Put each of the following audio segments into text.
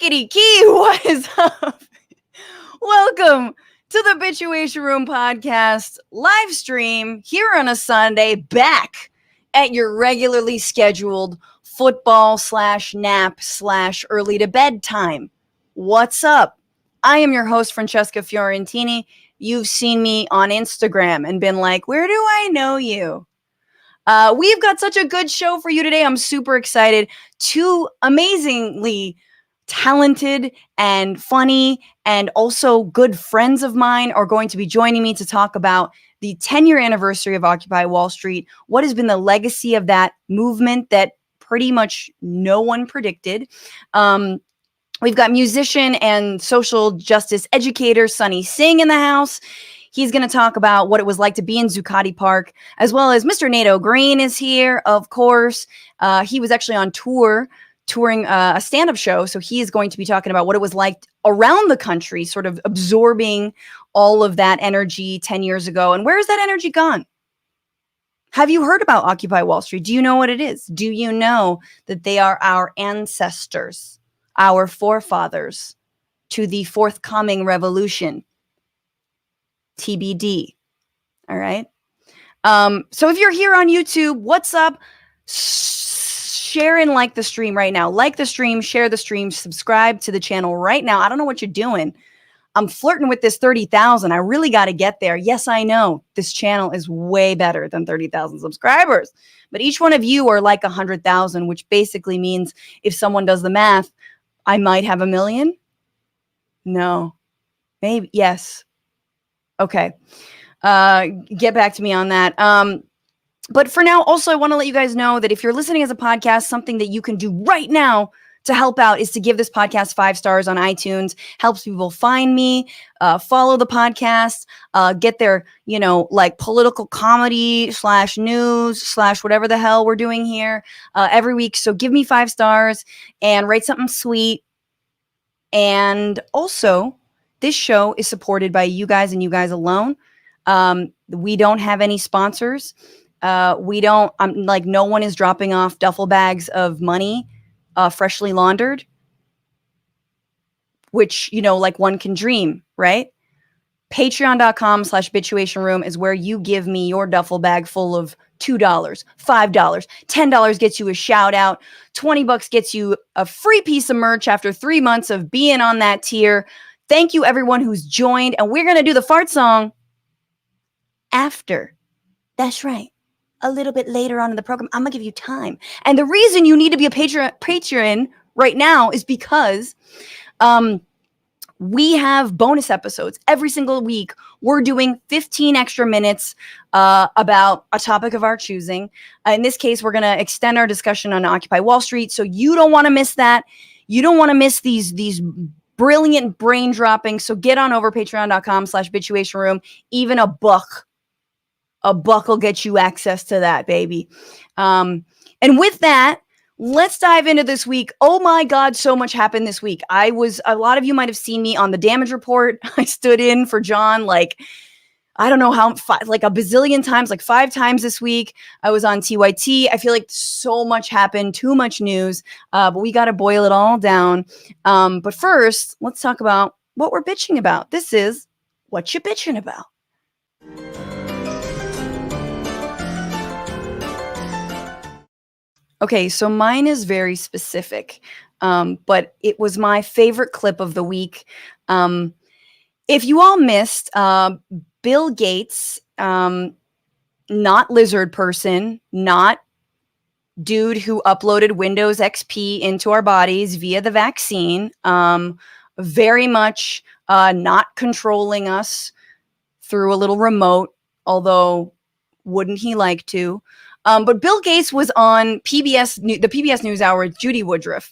Giggity Key, what is up? Welcome to the Bitchuation Room podcast live stream here on a Sunday, back at your regularly scheduled football/nap/early to bed time. What's up? I am your host, Francesca Fiorentini. You've seen me on Instagram and been like, where do I know you? We've got such a good show for you today. I'm super excited. Two amazingly talented and funny and also good friends of mine are going to be joining me to talk about the 10-year anniversary of Occupy Wall Street. What has been the legacy of that movement that pretty much no one predicted? We've got musician and social justice educator Sonny Singh in the house. He's going to talk about what it was like to be in Zuccotti Park, as well as Mr. Nato Green is here, of course. He was actually on touring a stand-up show, so he is going to be talking about what it was like around the country, sort of absorbing all of that energy 10 years ago. And where has that energy gone? Have you heard about Occupy Wall Street? Do you know what it is? Do you know that they are our ancestors, our forefathers to the forthcoming revolution? TBD. All right. So if you're here on YouTube, what's up? Share and like the stream right now. Like the stream, share the stream, subscribe to the channel right now. I don't know what you're doing. I'm flirting with this 30,000. I really got to get there. Yes, I know this channel is way better than 30,000 subscribers, but each one of you are like 100,000, which basically means if someone does the math, I might have 1 million. No, maybe. Yes. Okay. Get back to me on that. But for now, also, I want to let you guys know that if you're listening as a podcast, something that you can do right now to help out is to give this podcast 5 stars on iTunes. Helps people find me, follow the podcast, get their, like political comedy /news/ whatever the hell we're doing here every week. So give me 5 stars and write something sweet. And also, this show is supported by you guys and you guys alone. We don't have any sponsors. No one is dropping off duffel bags of money, freshly laundered, which, like one can dream, right? Patreon.com/Bitchuation Room is where you give me your duffel bag full of $2, $5, $10 gets you a shout out. $20 gets you a free piece of merch after 3 months of being on that tier. Thank you, everyone who's joined. And we're going to do the fart song after. That's right. A little bit later on in the program. I'm going to give you time. And the reason you need to be a Patreon right now is because we have bonus episodes every single week. We're doing 15 extra minutes about a topic of our choosing. In this case, we're going to extend our discussion on Occupy Wall Street. So you don't want to miss that. You don't want to miss these brilliant brain dropping. So get on over patreon.com/Bitchuation Room. Even a buck will get you access to that, baby. And with that, let's dive into this week. Oh my God, so much happened this week. A lot of you might have seen me on the damage report. I stood in for John, I don't know how, like a bazillion times, like 5 times this week. I was on TYT. I feel like so much happened, too much news, but we got to boil it all down. But first, let's talk about what we're bitching about. This is What You Bitching About. Okay, so mine is very specific, but it was my favorite clip of the week. If you all missed, Bill Gates, not lizard person, not dude who uploaded Windows XP into our bodies via the vaccine, very much not controlling us through a little remote, although wouldn't he like to? But Bill Gates was on the PBS NewsHour with Judy Woodruff,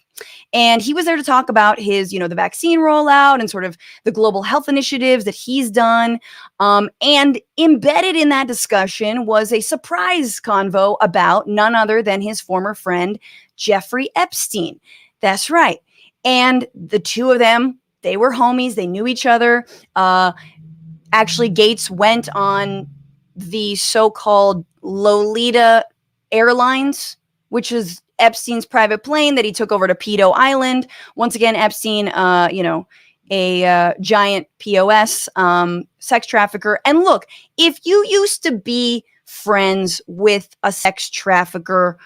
and he was there to talk about his, the vaccine rollout and sort of the global health initiatives that he's done. And embedded in that discussion was a surprise convo about none other than his former friend, Jeffrey Epstein. That's right. And the two of them, they were homies. They knew each other. Actually, Gates went on the so-called Lolita Airlines, which is Epstein's private plane that he took over to Pedo Island. Once again, Epstein, a giant POS, sex trafficker. And look, if you used to be friends with a sex trafficker,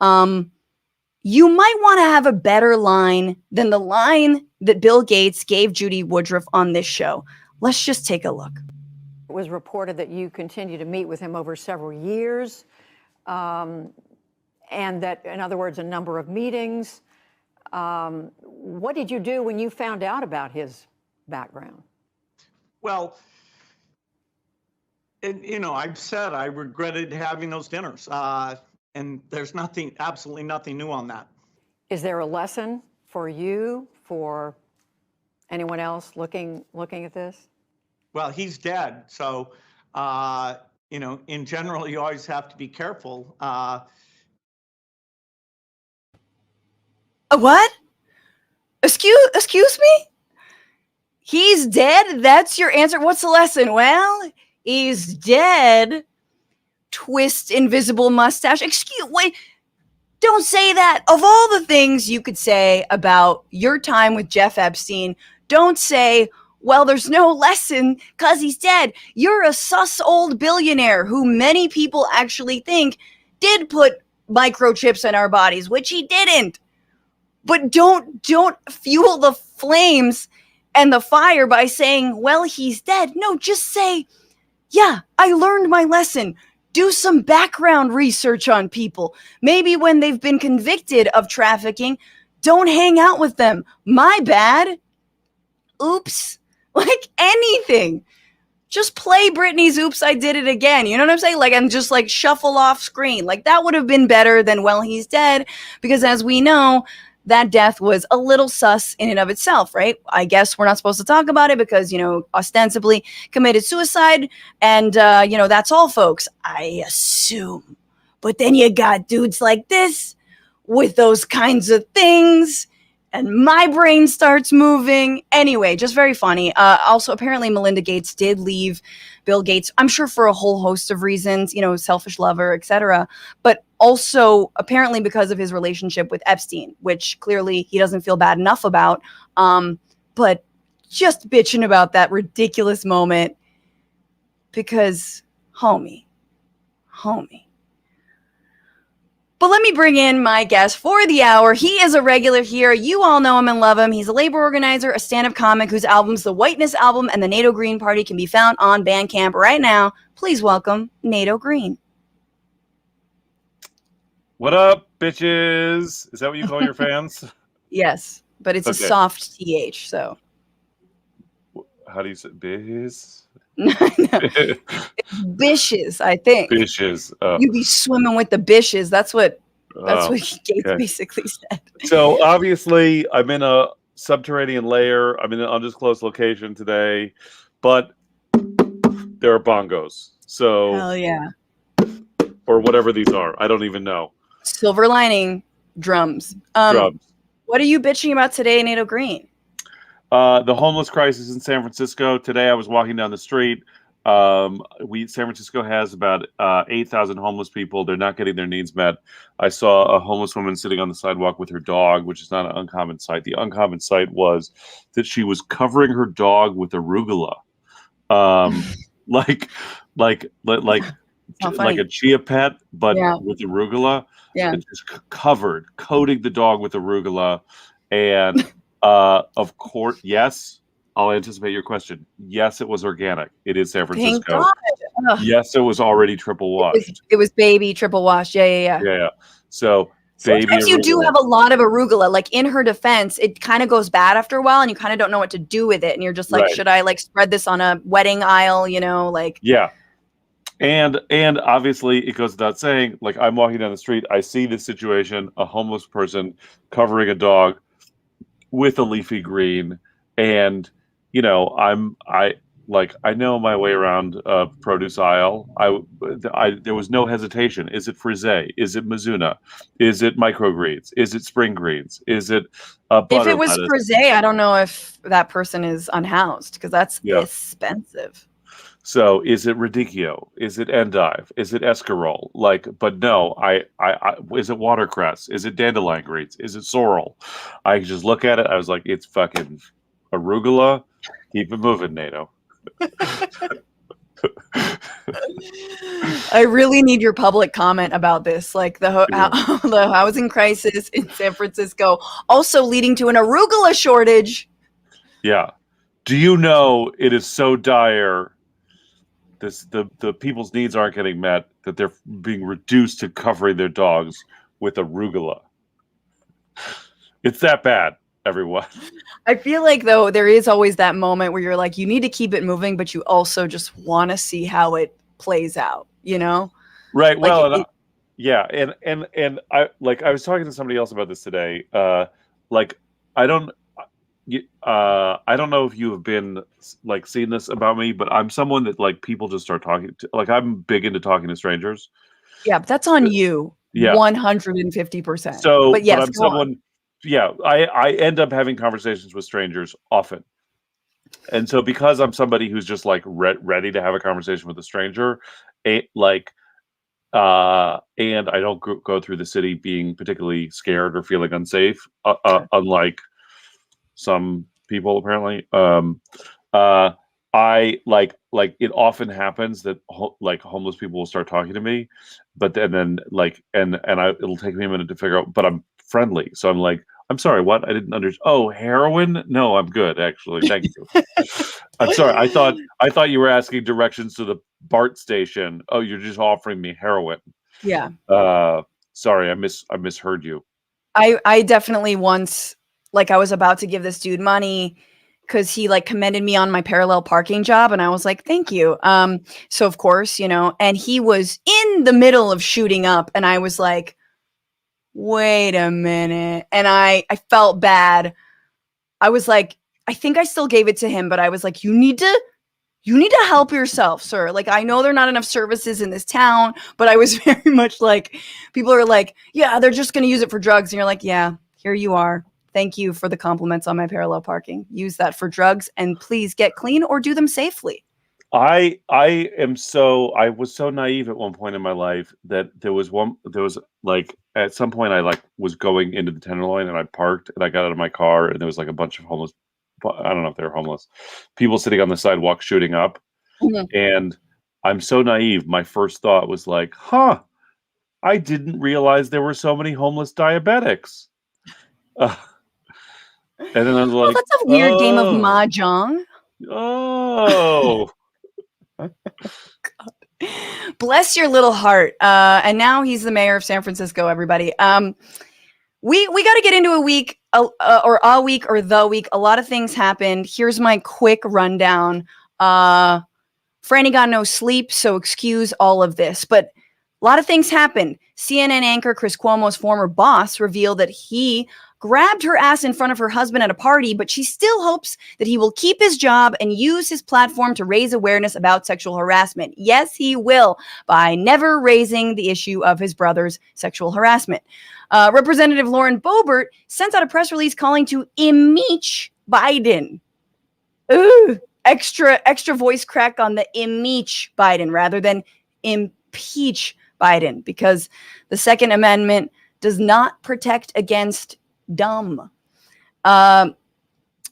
you might want to have a better line than the line that Bill Gates gave Judy Woodruff on this show. Let's just take a look. It was reported that you continue to meet with him over several years, and that, in other words, a number of meetings. What did you do when you found out about his background? Well, I've said I regretted having those dinners, and there's absolutely nothing new on that. Is there a lesson for you, for anyone else looking at this? Well, he's dead, so in general, you always have to be careful. What? Excuse me? He's dead? That's your answer? What's the lesson? Well, he's dead. Twist invisible mustache. Wait. Don't say that. Of all the things you could say about your time with Jeff Epstein, don't say, well, there's no lesson because he's dead. You're a sus old billionaire who many people actually think did put microchips in our bodies, which he didn't. But don't fuel the flames and the fire by saying, well, he's dead. No, just say, yeah, I learned my lesson. Do some background research on people. Maybe when they've been convicted of trafficking, don't hang out with them. My bad. Oops. Like anything. Just play Britney's Oops, I Did It Again. You know what I'm saying? Like, and just like shuffle off screen. Like that would have been better than, well, he's dead. Because as we know, that death was a little sus in and of itself, right? I guess we're not supposed to talk about it because, ostensibly committed suicide. And, that's all, folks. I assume. But then you got dudes like this with those kinds of things. And my brain starts moving. Anyway, just very funny. Also, apparently Melinda Gates did leave Bill Gates, I'm sure for a whole host of reasons, selfish lover, etc. But also apparently because of his relationship with Epstein, which clearly he doesn't feel bad enough about. But just bitching about that ridiculous moment because homie. But let me bring in my guest for the hour. He is a regular here. You all know him and love him. He's a labor organizer, a stand-up comic whose albums, The Whiteness Album and the Nato Green Party, can be found on Bandcamp right now. Please welcome Nato Green. What up, bitches? Is that what you call your fans? Yes, but it's a soft TH, so. How do you say biz? No. It's bishes, I think. Bishes. You be swimming with the bishes. That's what Gates basically said. So obviously, I'm in a subterranean layer. I'm in an undisclosed location today, but there are bongos. So hell yeah. Or whatever these are. I don't even know. Silver lining drums. Drums. What are you bitching about today, Nato Green? The homeless crisis in San Francisco. Today I was walking down the street. San Francisco has about 8,000 homeless people. They're not getting their needs met. I saw a homeless woman sitting on the sidewalk with her dog, which is not an uncommon sight. The uncommon sight was that she was covering her dog with arugula. Like a chia pet, but with arugula. Yeah. It's just coating the dog with arugula. And of course, yes, I'll anticipate your question. Yes, it was organic. It is San Francisco. Thank God. Yes, it was already triple washed. It was baby triple washed. Yeah. So baby. Sometimes you do have a lot of arugula. Like in her defense, it kind of goes bad after a while, and you kind of don't know what to do with it. And you're just like, should I like spread this on a wedding aisle? Yeah. And obviously it goes without saying, like I'm walking down the street, I see this situation, a homeless person covering a dog with a leafy green, and I know my way around a produce aisle. There was no hesitation. Is it frisee? Is it Mizuna? Is it microgreens? Is it spring greens? Is it butter If it was lettuce? frisee, I don't know if that person is unhoused because that's expensive. So is it radicchio? Is it endive? Is it escarole? Like, but no, I is it watercress? Is it dandelion greens? Is it sorrel? I just look at it. I was like, it's fucking arugula. Keep it moving, NATO. I really need your public comment about this, like the housing crisis in San Francisco, also leading to an arugula shortage. Yeah. Do you know it is so dire? The people's needs aren't getting met that they're being reduced to covering their dogs with arugula. It's that bad, everyone. I feel like, though, there is always that moment where you're like, you need to keep it moving, but you also just want to see how it plays out, you know? Right. Like Well, yeah, and I was talking to somebody else about this today. Like I don't know if you have been like seen this about me, but I'm someone that like people just start talking to. Like I'm big into talking to strangers. Yeah, but that's on you. Yeah. 150%. So, but yes, but I'm someone. Yeah, I end up having conversations with strangers often. And so because I'm somebody who's just like ready to have a conversation with a stranger, and I don't go through the city being particularly scared or feeling unsafe, unlike some people apparently. I like it often happens that like homeless people will start talking to me, but then like it'll take me a minute to figure out. But I'm friendly, so I'm like, I'm sorry, what? I didn't understand. Oh, heroin? No, I'm good actually. Thank you. I'm sorry. I thought you were asking directions to the BART station. Oh, you're just offering me heroin. Yeah. Sorry, I misheard you. I definitely once, like, I was about to give this dude money because he like commended me on my parallel parking job, and I was like, thank you. So of course, you know, and he was in the middle of shooting up, and I was like, wait a minute. And I felt bad. I was like, I think I still gave it to him, but I was like, you need to help yourself, sir. Like, I know there are not enough services in this town, but I was very much like, people are like, yeah, they're just going to use it for drugs. And you're like, yeah, here you are. Thank you for the compliments on my parallel parking. Use that for drugs, and please get clean or do them safely. I was so naive at one point in my life that there was like at some point I like was going into the Tenderloin and I parked and I got out of my car and there was like a bunch of homeless, I don't know if they were homeless people sitting on the sidewalk shooting up. Mm-hmm. And I'm so naive. My first thought was like, I didn't realize there were so many homeless diabetics. And then I was like, that's a weird game of mahjong. Oh. Bless your little heart. And now he's the mayor of San Francisco, everybody. We got to get into a week or the week. A lot of things happened. Here's my quick rundown. Franny got no sleep, so excuse all of this. But a lot of things happened. CNN anchor Chris Cuomo's former boss revealed that he grabbed her ass in front of her husband at a party, but she still hopes that he will keep his job and use his platform to raise awareness about sexual harassment. Yes, he will, by never raising the issue of his brother's sexual harassment. Representative Lauren Boebert sent out a press release calling to impeach Biden. Ooh, extra voice crack on the impeach Biden rather than impeach Biden, because the Second Amendment does not protect against dumb. The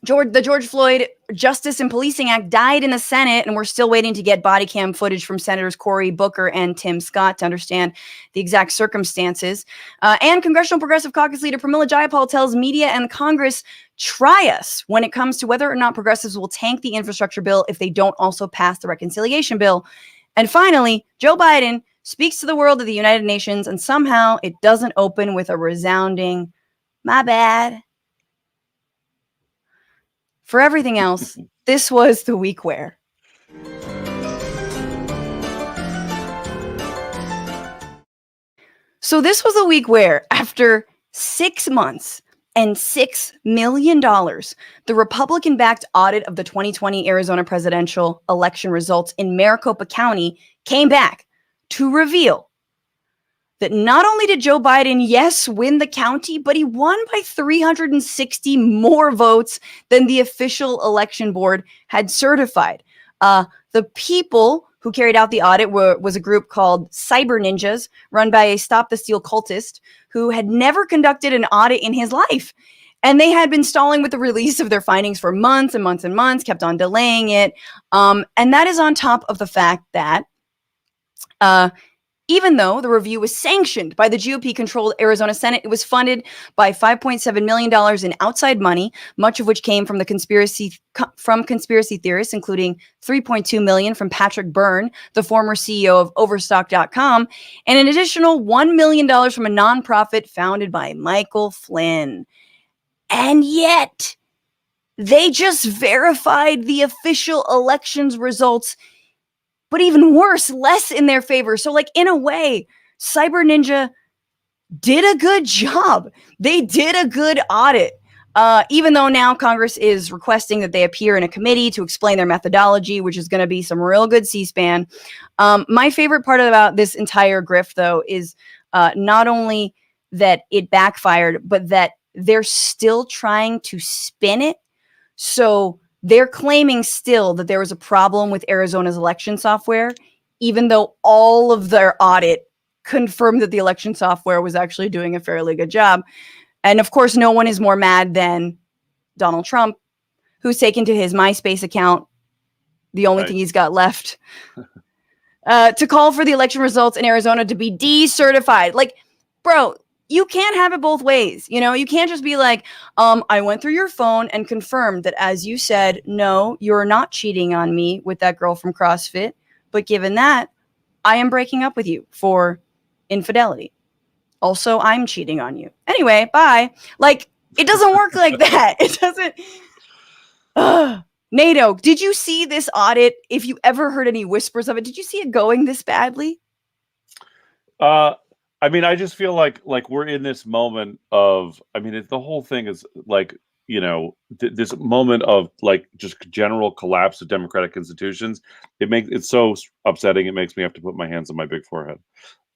George Floyd Justice and Policing Act died in the Senate, and we're still waiting to get body cam footage from Senators Cory Booker and Tim Scott to understand the exact circumstances. And Congressional Progressive Caucus leader Pramila Jayapal tells media and Congress, try us when it comes to whether or not progressives will tank the infrastructure bill if they don't also pass the reconciliation bill. And finally, Joe Biden speaks to the world of the United Nations, and somehow it doesn't open with a resounding, my bad. For everything else, this was the week where. So this was the week where, after 6 months and $6 million, the Republican-backed audit of the 2020 Arizona presidential election results in Maricopa County came back to reveal that not only did Joe Biden, yes, win the county, but he won by 360 more votes than the official election board had certified. The people who carried out the audit was a group called Cyber Ninjas, run by a Stop the Steal cultist who had never conducted an audit in his life. And they had been stalling with the release of their findings for months and months and months, kept on delaying it. And that is on top of the fact that even though the review was sanctioned by the GOP-controlled Arizona Senate, it was funded by $5.7 million in outside money, much of which came from conspiracy theorists, including $3.2 million from Patrick Byrne, the former CEO of Overstock.com, and an additional $1 million from a nonprofit founded by Michael Flynn. And yet, they just verified the official elections results, but even worse, less in their favor. So, like, in a way, Cyber Ninja did a good job. They did a good audit. Even though now Congress is requesting that they appear in a committee to explain their methodology, which is going to be some real good C-SPAN. My favorite part about this entire grift, though, is not only that it backfired, but that they're still trying to spin it. So they're claiming still that there was a problem with Arizona's election software, even though all of their audit confirmed that the election software was actually doing a fairly good job. And of course, no one is more mad than Donald Trump, who's taken to his MySpace account, the only thing he's got left, to call for the election results in Arizona to be decertified. Like, bro, you can't have it both ways. You know, you can't just be like, I went through your phone and confirmed that, as you said, no, you're not cheating on me with that girl from CrossFit. But given that, I am breaking up with you for infidelity. Also, I'm cheating on you. Anyway, bye. Like, it doesn't work like that. It doesn't. Nato, did you see this audit? If you ever heard any whispers of it, did you see it going this badly? I mean, I just feel like we're in this moment of, I mean, the whole thing is like, you know, this moment of like just general collapse of democratic institutions. It's so upsetting. It makes me have to put my hands on my big forehead,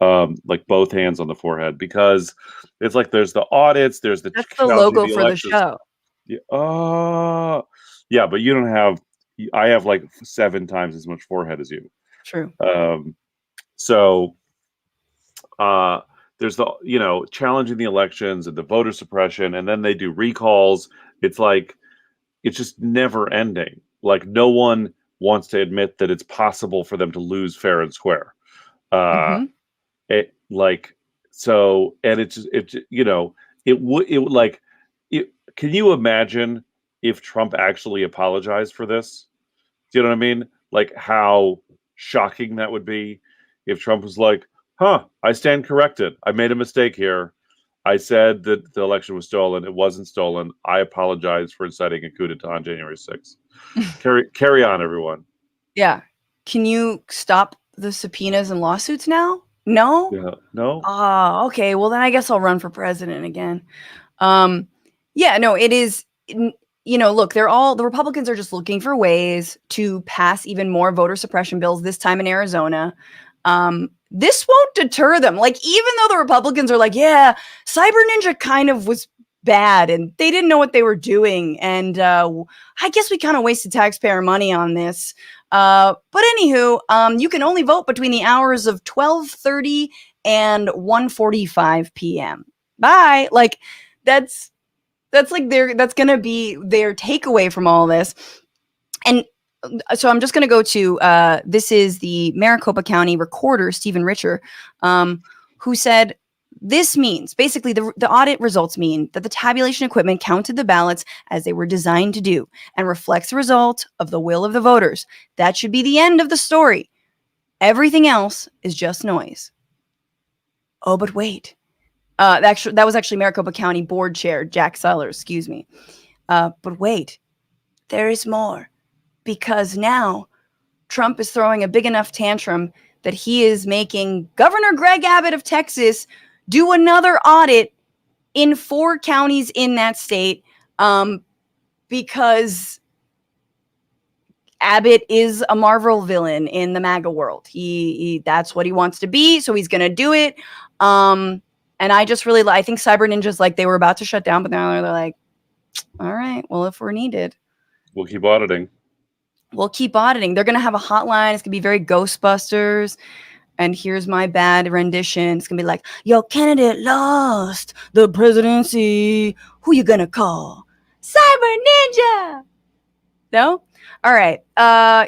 like both hands on the forehead, because it's like there's the audits, there's the that's the logo for the show. Yeah, yeah, but you don't have. I have like 7 times as much forehead as you. True. So. There's the, you know, challenging the elections and the voter suppression, and then they do recalls. It's like, it's just never ending. Like, no one wants to admit that it's possible for them to lose fair and square. It like, so, and it's you know, it would like, can you imagine if Trump actually apologized for this? Do you know what I mean? Like, how shocking that would be if Trump was like, I stand corrected. I made a mistake here. I said that the election was stolen. It wasn't stolen. I apologize for inciting a coup d'etat on January 6th. Carry on, everyone. Yeah. Can you stop the subpoenas and lawsuits now? No? Yeah. No? Oh, okay. Well, then I guess I'll run for president again. Yeah, no, it is, you know, look, the Republicans are just looking for ways to pass even more voter suppression bills, this time in Arizona. This won't deter them. Like, even though the Republicans are like, yeah, Cyber Ninja kind of was bad and they didn't know what they were doing. And I guess we kind of wasted taxpayer money on this. But anywho, you can only vote between the hours of 12:30 and 1:45 p.m. Bye. Like, that's going to be their takeaway from all this. And so I'm just going to go to, this is the Maricopa County recorder, Stephen Richer, who said, this means, basically the audit results mean that the tabulation equipment counted the ballots as they were designed to do and reflects the result of the will of the voters. That should be the end of the story. Everything else is just noise. Oh, but wait. That was actually Maricopa County Board Chair Jack Sellers, excuse me. But wait, there is more. Because now Trump is throwing a big enough tantrum that he is making Governor Greg Abbott of Texas do another audit in 4 counties in that state, because Abbott is a Marvel villain in the MAGA world. He that's what he wants to be, so he's going to do it. And I just really, I think Cyber Ninjas, like, they were about to shut down, but now they're like, all right, well, if we're needed, we'll keep auditing. we'll keep auditing. They're going to have a hotline. It's going to be very Ghostbusters. And here's my bad rendition. It's going to be like, your candidate lost the presidency. Who you going to call? Cyber Ninja. No? All right.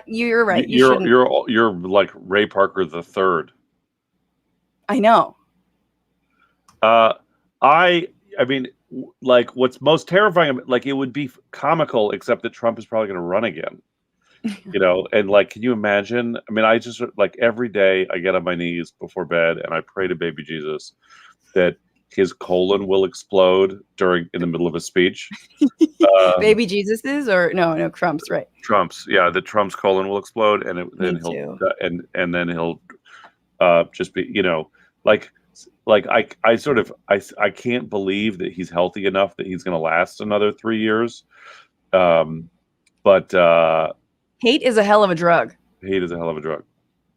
You're right. You're like Ray Parker the third. I know. I mean, like, what's most terrifying, like, it would be comical, except that Trump is probably going to run again. You know, and like, can you imagine? I mean, I just, like, every day I get on my knees before bed and I pray to baby Jesus that his colon will explode in the middle of a speech. Baby Jesus's or no, Trump's, right? Trump's, yeah, that Trump's colon will explode, and then he'll just be, you know, like I can't believe that he's healthy enough that he's going to last another 3 years. But hate is a hell of a drug. Hate is a hell of a drug.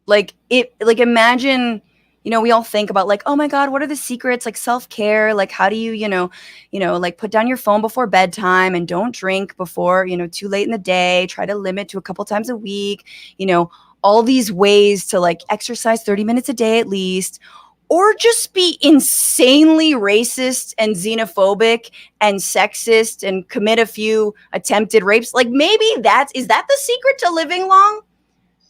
Like imagine, you know, we all think about like, oh my God, what are the secrets? Like self-care, like how do you know, like put down your phone before bedtime and don't drink before, too late in the day, try to limit to a couple times a week, all these ways to like exercise 30 minutes a day at least, or just be insanely racist and xenophobic and sexist and commit a few attempted rapes. Like maybe is that the secret to living long?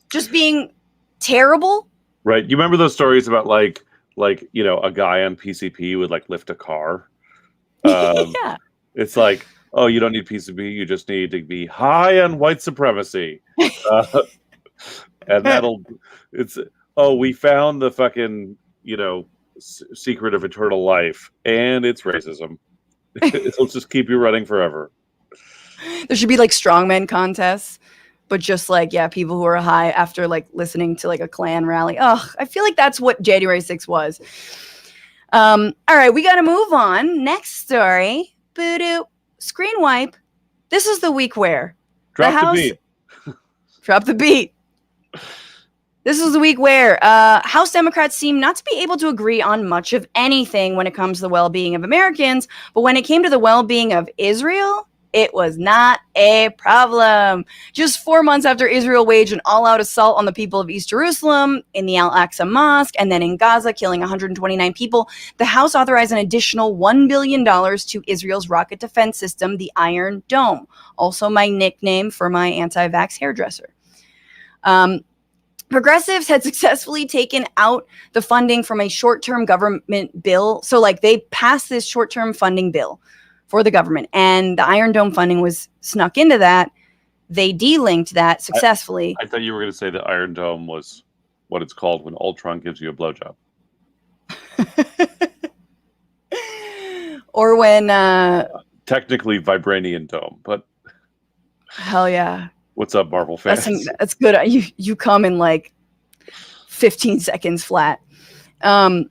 Just being terrible? Right. You remember those stories about like, a guy on PCP would like lift a car? Yeah. It's like, oh, you don't need PCP. You just need to be high on white supremacy. And we found the fucking, secret of eternal life, and it's racism. It'll just keep you running forever. There should be like strongman contests, but just like, people who are high after like listening to like a Klan rally. Oh, I feel like that's what January 6th was. All right, we got to move on. Next story. Boo-doo. Screen wipe. This is the week where Drop the beat. Drop the beat. This is the week where House Democrats seem not to be able to agree on much of anything when it comes to the well-being of Americans. But when it came to the well-being of Israel, it was not a problem. Just 4 months after Israel waged an all-out assault on the people of East Jerusalem, in the Al-Aqsa Mosque, and then in Gaza, killing 129 people, the House authorized an additional $1 billion to Israel's rocket defense system, the Iron Dome, also my nickname for my anti-vax hairdresser. Progressives had successfully taken out the funding from a short-term government bill. So like they passed this short-term funding bill for the government, and the Iron Dome funding was snuck into that. They delinked that successfully. I thought you were going to say the Iron Dome was what it's called when Ultron gives you a blowjob. Or when... technically Vibranium Dome, but... Hell yeah. What's up, Marvel fans? That's good. You come in like 15 seconds flat. No.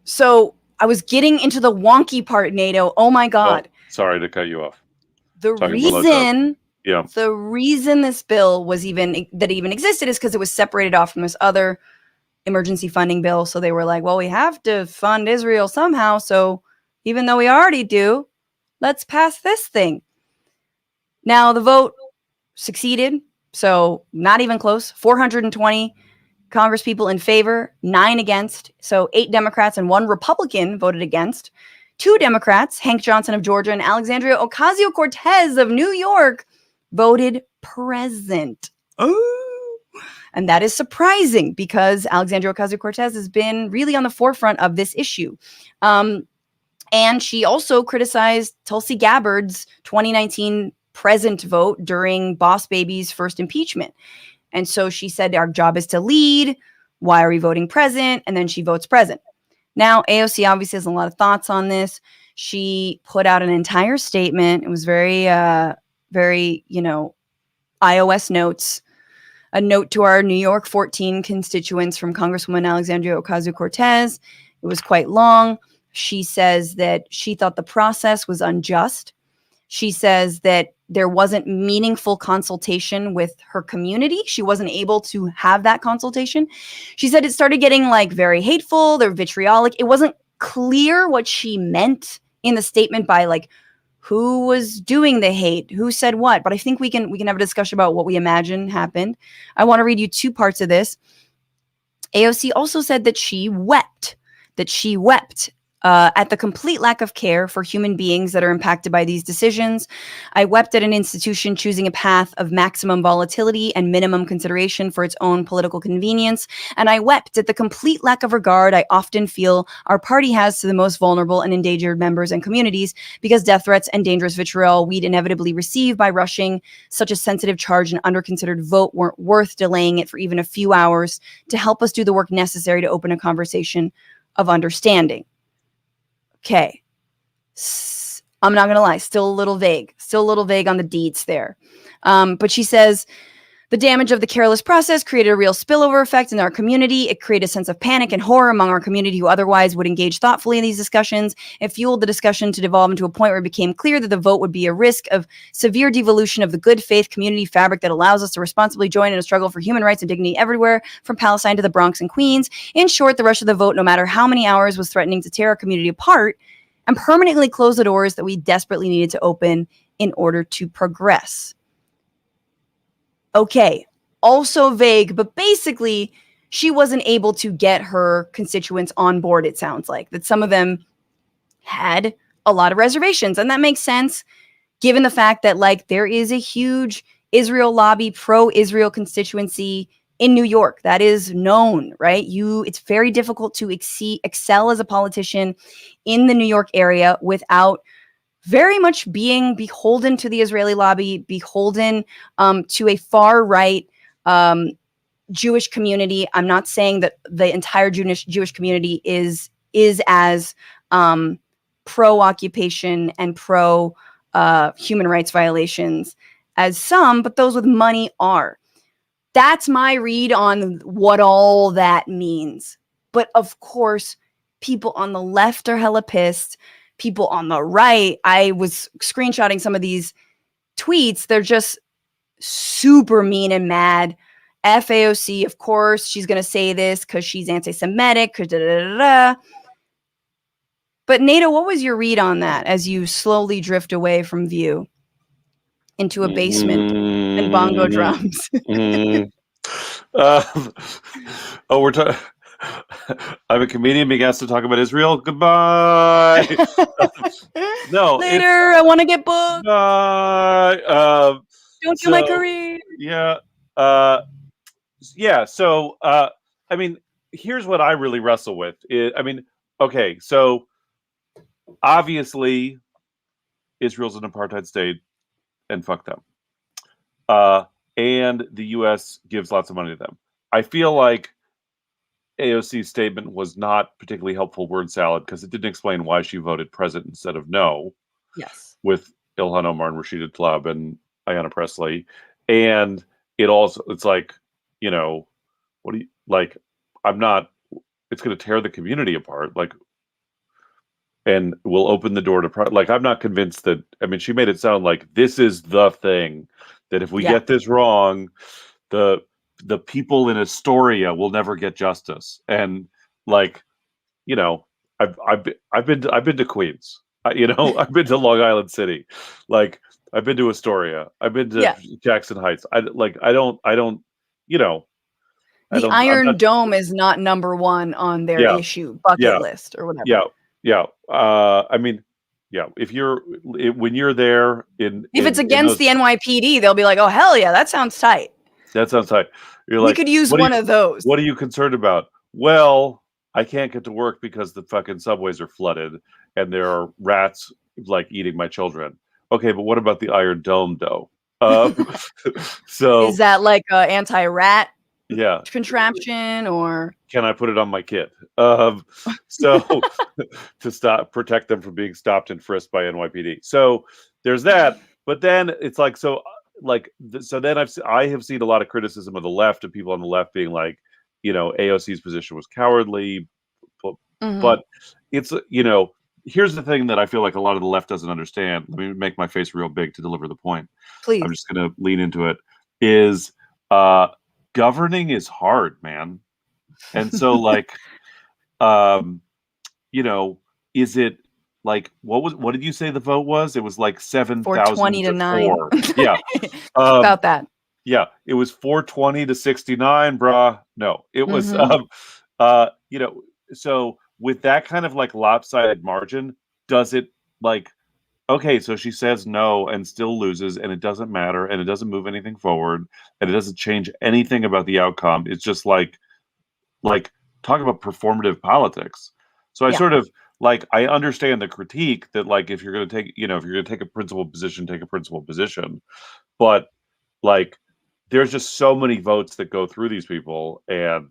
So I was getting into the wonky part, Nato. Oh my God. Oh, sorry to cut you off. The reason this bill was even existed is because it was separated off from this other emergency funding bill. So they were like, well, we have to fund Israel somehow. So even though we already do, let's pass this thing. Now, the vote succeeded, so not even close. 420 Congresspeople in favor, 9 against. So 8 Democrats and 1 Republican voted against. 2 Democrats, Hank Johnson of Georgia and Alexandria Ocasio-Cortez of New York, voted present. Oh, and that is surprising because Alexandria Ocasio-Cortez has been really on the forefront of this issue. And she also criticized Tulsi Gabbard's 2019 present vote during Boss Baby's first impeachment. And so she said, our job is to lead. Why are we voting present? And then she votes present. Now, AOC obviously has a lot of thoughts on this. She put out an entire statement. It was very, very, iOS notes. A note to our New York 14 constituents from Congresswoman Alexandria Ocasio-Cortez. It was quite long. She says that she thought the process was unjust. She says that there wasn't meaningful consultation with her community. She wasn't able to have that consultation. She said it started getting like very hateful. They're vitriolic. It wasn't clear what she meant in the statement by like who was doing the hate, who said what. But I think we can have a discussion about what we imagine happened. I want to read you 2 parts of this. AOC also said that she wept at the complete lack of care for human beings that are impacted by these decisions. I wept at an institution choosing a path of maximum volatility and minimum consideration for its own political convenience. And I wept at the complete lack of regard I often feel our party has to the most vulnerable and endangered members and communities, because death threats and dangerous vitriol we'd inevitably receive by rushing such a sensitive charge and under-considered vote weren't worth delaying it for even a few hours to help us do the work necessary to open a conversation of understanding. Okay. I'm not going to lie. Still a little vague on the deeds there. But she says, the damage of the careless process created a real spillover effect in our community. It created a sense of panic and horror among our community who otherwise would engage thoughtfully in these discussions. It fueled the discussion to devolve into a point where it became clear that the vote would be a risk of severe devolution of the good faith community fabric that allows us to responsibly join in a struggle for human rights and dignity everywhere, from Palestine to the Bronx and Queens. In short, the rush of the vote, no matter how many hours, was threatening to tear our community apart and permanently close the doors that we desperately needed to open in order to progress. Okay, also vague, but basically she wasn't able to get her constituents on board, it sounds like. That some of them had a lot of reservations, and that makes sense given the fact that, like, there is a huge Israel lobby, pro-Israel constituency in New York. That is known, right? It's very difficult to excel as a politician in the New York area without very much being beholden to the Israeli lobby, beholden to a far-right Jewish community. I'm not saying that the entire Jewish community is as pro-occupation and pro human rights violations as some, but those with money are. That's my read on what all that means. But of course, people on the left are hella pissed. People on the right, I was screenshotting some of these tweets. They're just super mean and mad. FAOC, of course, she's going to say this because she's anti-Semitic. But Nato, what was your read on that as you slowly drift away from view into a basement and bongo drums? We're talking. I'm a comedian being asked to talk about Israel. Goodbye. No, later. I want to get booked. Don't kill my career. Yeah. Yeah. So, I mean, here's what I really wrestle with. Okay, so obviously Israel's an apartheid state, and fuck them. And the U.S. gives lots of money to them. I feel like AOC's statement was not particularly helpful word salad because it didn't explain why she voted present instead of no. Yes. With Ilhan Omar and Rashida Tlaib and Ayanna Pressley. And it's like, you know, what do you, like, it's going to tear the community apart. Like, and will open the door to, like, I'm not convinced that, I mean, she made it sound like this is the thing that if we get this wrong, the people in Astoria will never get justice. And, like, you know, I've been to Queens. I've been to Long Island City. Like, I've been to Astoria. I've been to Jackson Heights. I don't, you know. The Iron Dome is not number one on their issue bucket list or whatever. I mean, when you're there if it's against the NYPD, they'll be like, oh, hell yeah, that sounds tight. That sounds tight. You're we like, could use one of those. What are you concerned about? Well, I can't get to work because the fucking subways are flooded and there are rats like eating my children. Okay, but what about the Iron Dome though? So is that like an anti-rat contraption, or can I put it on my kid? So to protect them from being stopped and frisked by NYPD. So there's that. But then it's like, so then I have seen a lot of criticism of the left, and people on the left being like, you know, AOC's position was cowardly, but it's, you know, here's the thing that I feel like a lot of the left doesn't understand. Let me make my face real big to deliver the point. Please. I'm just going to lean into it. Is governing is hard, man. And so, like, you know, is it what did you say the vote was? It was like 420 7,000 to to 9. 4. Yeah. About that. Yeah, it was 420 to 69, brah. No, it was you know, so with that kind of like lopsided margin, does it like okay, so she says no and still loses, and it doesn't matter, and it doesn't move anything forward, and it doesn't change anything about the outcome. It's just like talk about performative politics. So I Yeah. sort of like I understand the critique that like if you're going to take, if you're going to take a principled position, take a principled position. But like there's just so many votes that go through these people and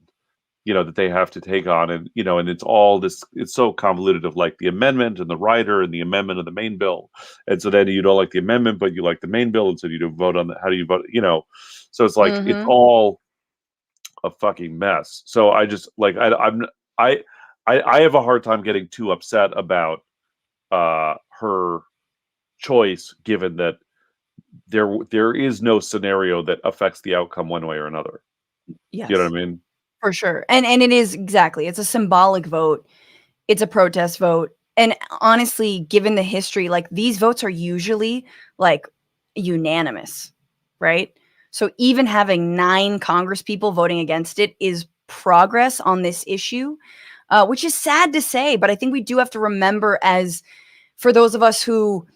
that they have to take on, and and it's all this, it's so convoluted of like the amendment and the rider and the amendment of the main bill. And so then you don't like the amendment but you like the main bill, and so you don't vote on the, how do you vote, so it's like it's all a fucking mess. So I just like I have a hard time getting too upset about her choice, given that there is no scenario that affects the outcome one way or another. Yes. You know what I mean? For sure. And it is exactly. It's a symbolic vote. It's a protest vote. And honestly, given the history, like these votes are usually like unanimous, right? So even having 9 Congress people voting against it is progress on this issue, which is sad to say. But I think we do have to remember, as for those of us who,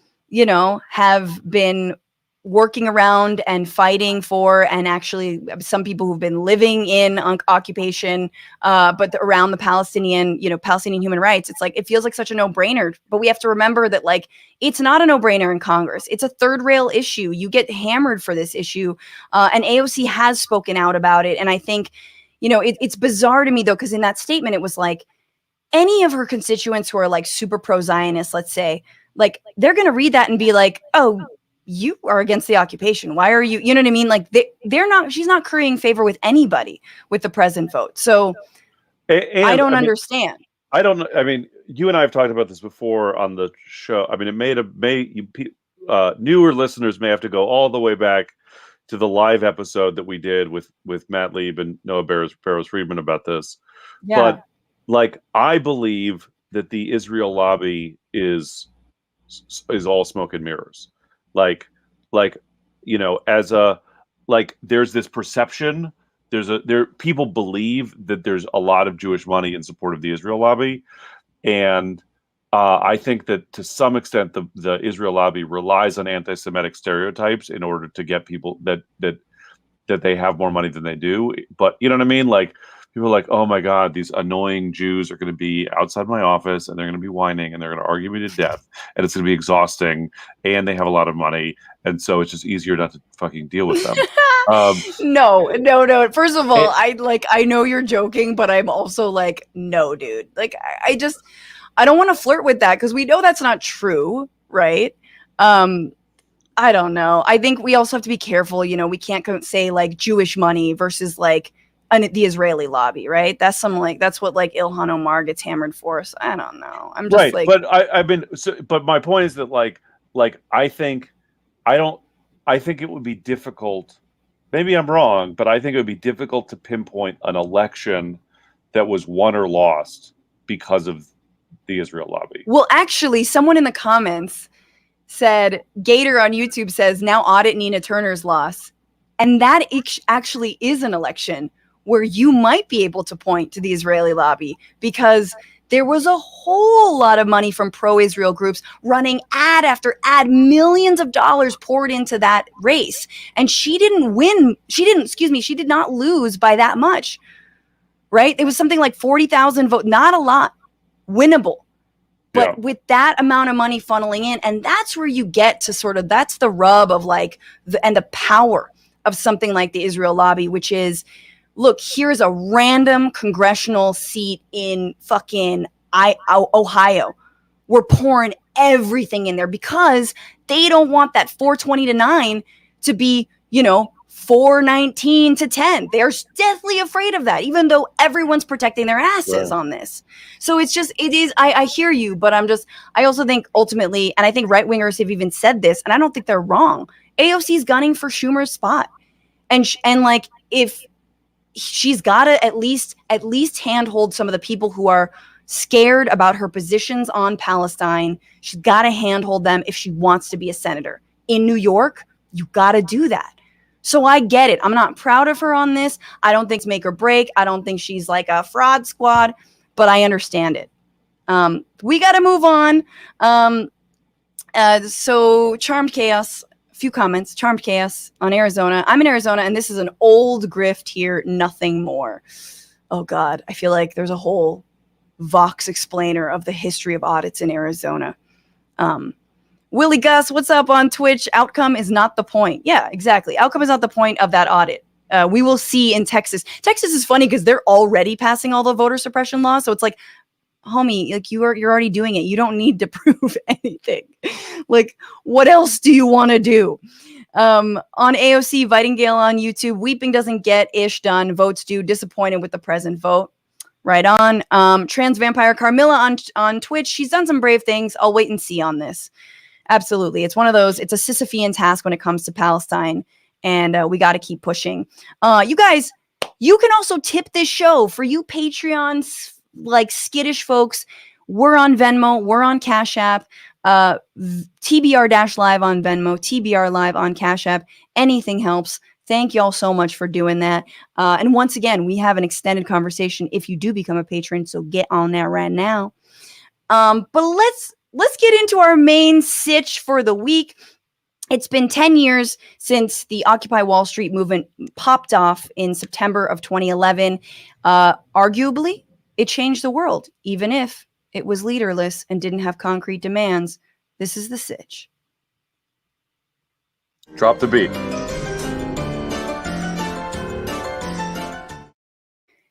have been working around and fighting for, and actually some people who've been living in occupation, but around the Palestinian human rights, it's like, it feels like such a no-brainer. But we have to remember that like, it's not a no-brainer in Congress. It's a third rail issue. You get hammered for this issue. And AOC has spoken out about it. And I think, it's bizarre to me though, because in that statement, it was like, any of her constituents who are like super pro-Zionist, let's say, like they're going to read that and be like, oh, you are against the occupation. Why are you, you know what I mean? Like they're not, she's not currying favor with anybody with the present vote. So I don't understand. I don't know. I mean, you and I have talked about this before on the show. I mean, newer listeners may have to go all the way back to the live episode that we did with MacLeod and Noah Barrows Friedman about this. Yeah. But like, I believe that the Israel lobby is all smoke and mirrors. Like, as a, like, there's this perception, people believe that there's a lot of Jewish money in support of the Israel lobby. And I think that to some extent, the Israel lobby relies on anti-Semitic stereotypes in order to get people that they have more money than they do. But you know what I mean? Like, people are like, oh my God, these annoying Jews are going to be outside my office and they're going to be whining and they're going to argue me to death and it's going to be exhausting and they have a lot of money. And so it's just easier not to fucking deal with them. No. First of all, I know you're joking, but I'm also like, no, dude. Like, I don't want to flirt with that because we know that's not true, right? I don't know. I think we also have to be careful. We can't say like Jewish money versus like the Israeli lobby, right? That's what like Ilhan Omar gets hammered for. So I don't know. I'm just right, like, but my point is that like I think it would be difficult. Maybe I'm wrong, but I think it would be difficult to pinpoint an election that was won or lost because of the Israel lobby. Well, actually, someone in the comments said, Gator on YouTube says, now audit Nina Turner's loss. And that actually is an election where you might be able to point to the Israeli lobby, because there was a whole lot of money from pro-Israel groups running ad after ad, millions of dollars poured into that race. And she didn't win. She did not lose by that much, right? It was something like 40,000 votes, not a lot, winnable. But with that amount of money funneling in, and that's where you get to sort of, that's the rub of like, the power of something like the Israel lobby, which is, look, here's a random congressional seat in fucking Ohio. We're pouring everything in there because they don't want that 420 to 9 to be, 419 to 10. They're deathly afraid of that, even though everyone's protecting their asses on this. So I hear you, but I also think ultimately, and I think right wingers have even said this, and I don't think they're wrong, AOC's gunning for Schumer's spot. And like, if she's got to at least handhold some of the people who are, scared about her positions on Palestine. She's got to handhold them if she wants to be a senator. In New York, you got to do that. So I get it. I'm not proud of her on this. I don't think it's make or break. I don't think she's like a fraud squad, but I understand it. We got to move on. So Charmed Chaos, a few comments. Charmed Chaos on Arizona. I'm in Arizona, and this is an old grift here, nothing more. Oh, God. I feel like there's a whole Vox explainer of the history of audits in Arizona. Willie Gus, what's up on Twitch? Outcome is not the point. Yeah, exactly. Outcome is not the point of that audit. We will see in Texas. Texas is funny because they're already passing all the voter suppression laws. So it's like, homie, like you're already doing it. You don't need to prove anything. Like, what else do you want to do? On AOC, Vitingale on YouTube, weeping doesn't get ish done. Votes due. Disappointed with the present vote. Right on. Trans Vampire Carmilla on Twitch. She's done some brave things. I'll wait and see on this. Absolutely. It's one of those, it's a Sisyphean task when it comes to Palestine, and we got to keep pushing. You guys, you can also tip this show for you Patreons, like skittish folks. We're on Venmo. We're on Cash App. TBR-Live on Venmo. TBR Live on Cash App. Anything helps. Thank y'all so much for doing that. And once again, we have an extended conversation if you do become a patron, so get on that right now. But let's get into our main sitch for the week. It's been 10 years since the Occupy Wall Street movement popped off in September of 2011. Arguably, it changed the world, even if it was leaderless and didn't have concrete demands. This is the sitch. Drop the beat.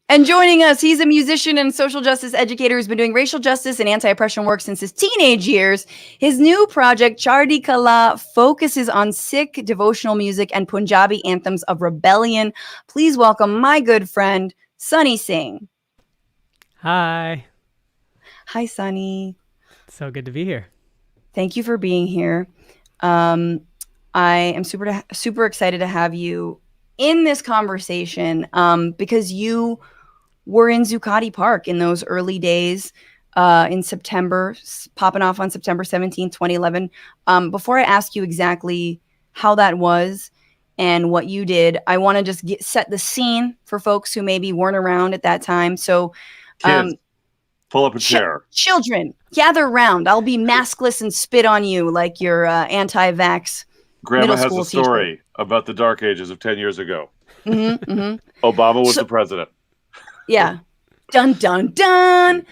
And joining us, he's a musician and social justice educator who's been doing racial justice and anti-oppression work since his teenage years. His new project, Chardi Kala, focuses on Sikh devotional music and Punjabi anthems of rebellion. Please welcome my good friend, Sonny Singh. Hi. Hi, Sonny. So good to be here. Thank you for being here. I am super excited to have you in this conversation because you were in Zuccotti Park in those early days in September, popping off on September 17th, 2011. Before I ask you exactly how that was and what you did, I want to just set the scene for folks who maybe weren't around at that time. So Kids, pull up a chair. Children, gather around. I'll be maskless and spit on you like your anti-vax Grandma has a story about the dark ages of 10 years ago. Mm-hmm, mm-hmm. Obama was the president. Yeah. Dun, dun, dun.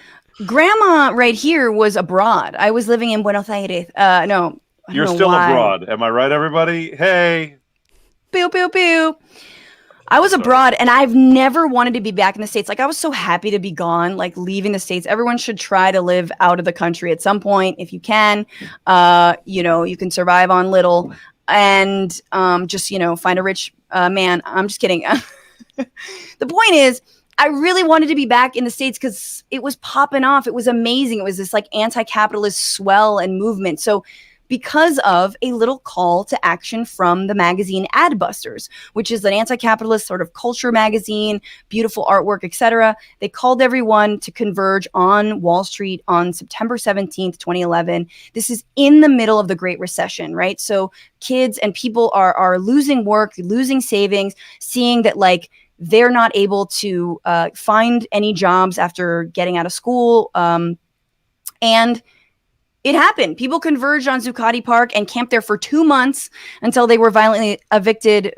Grandma right here was abroad. I was living in Buenos Aires. No. You're still abroad. Am I right, everybody? Hey. Pew, pew, pew. I was abroad, and I've never wanted to be back in the States. Like, I was so happy to be gone, like leaving the States. Everyone should try to live out of the country at some point if you can. You can survive on little and just, find a rich man. I'm just kidding. The point is, I really wanted to be back in the States because it was popping off. It was amazing. It was this like anti-capitalist swell and movement. So because of a little call to action from the magazine Adbusters, which is an anti-capitalist sort of culture magazine, beautiful artwork, etc. They called everyone to converge on Wall Street on September 17th, 2011. This is in the middle of the Great Recession, right? So kids and people are losing work, losing savings, seeing that like they're not able to find any jobs after getting out of school. And it happened. People converged on Zuccotti Park and camped there for 2 months until they were violently evicted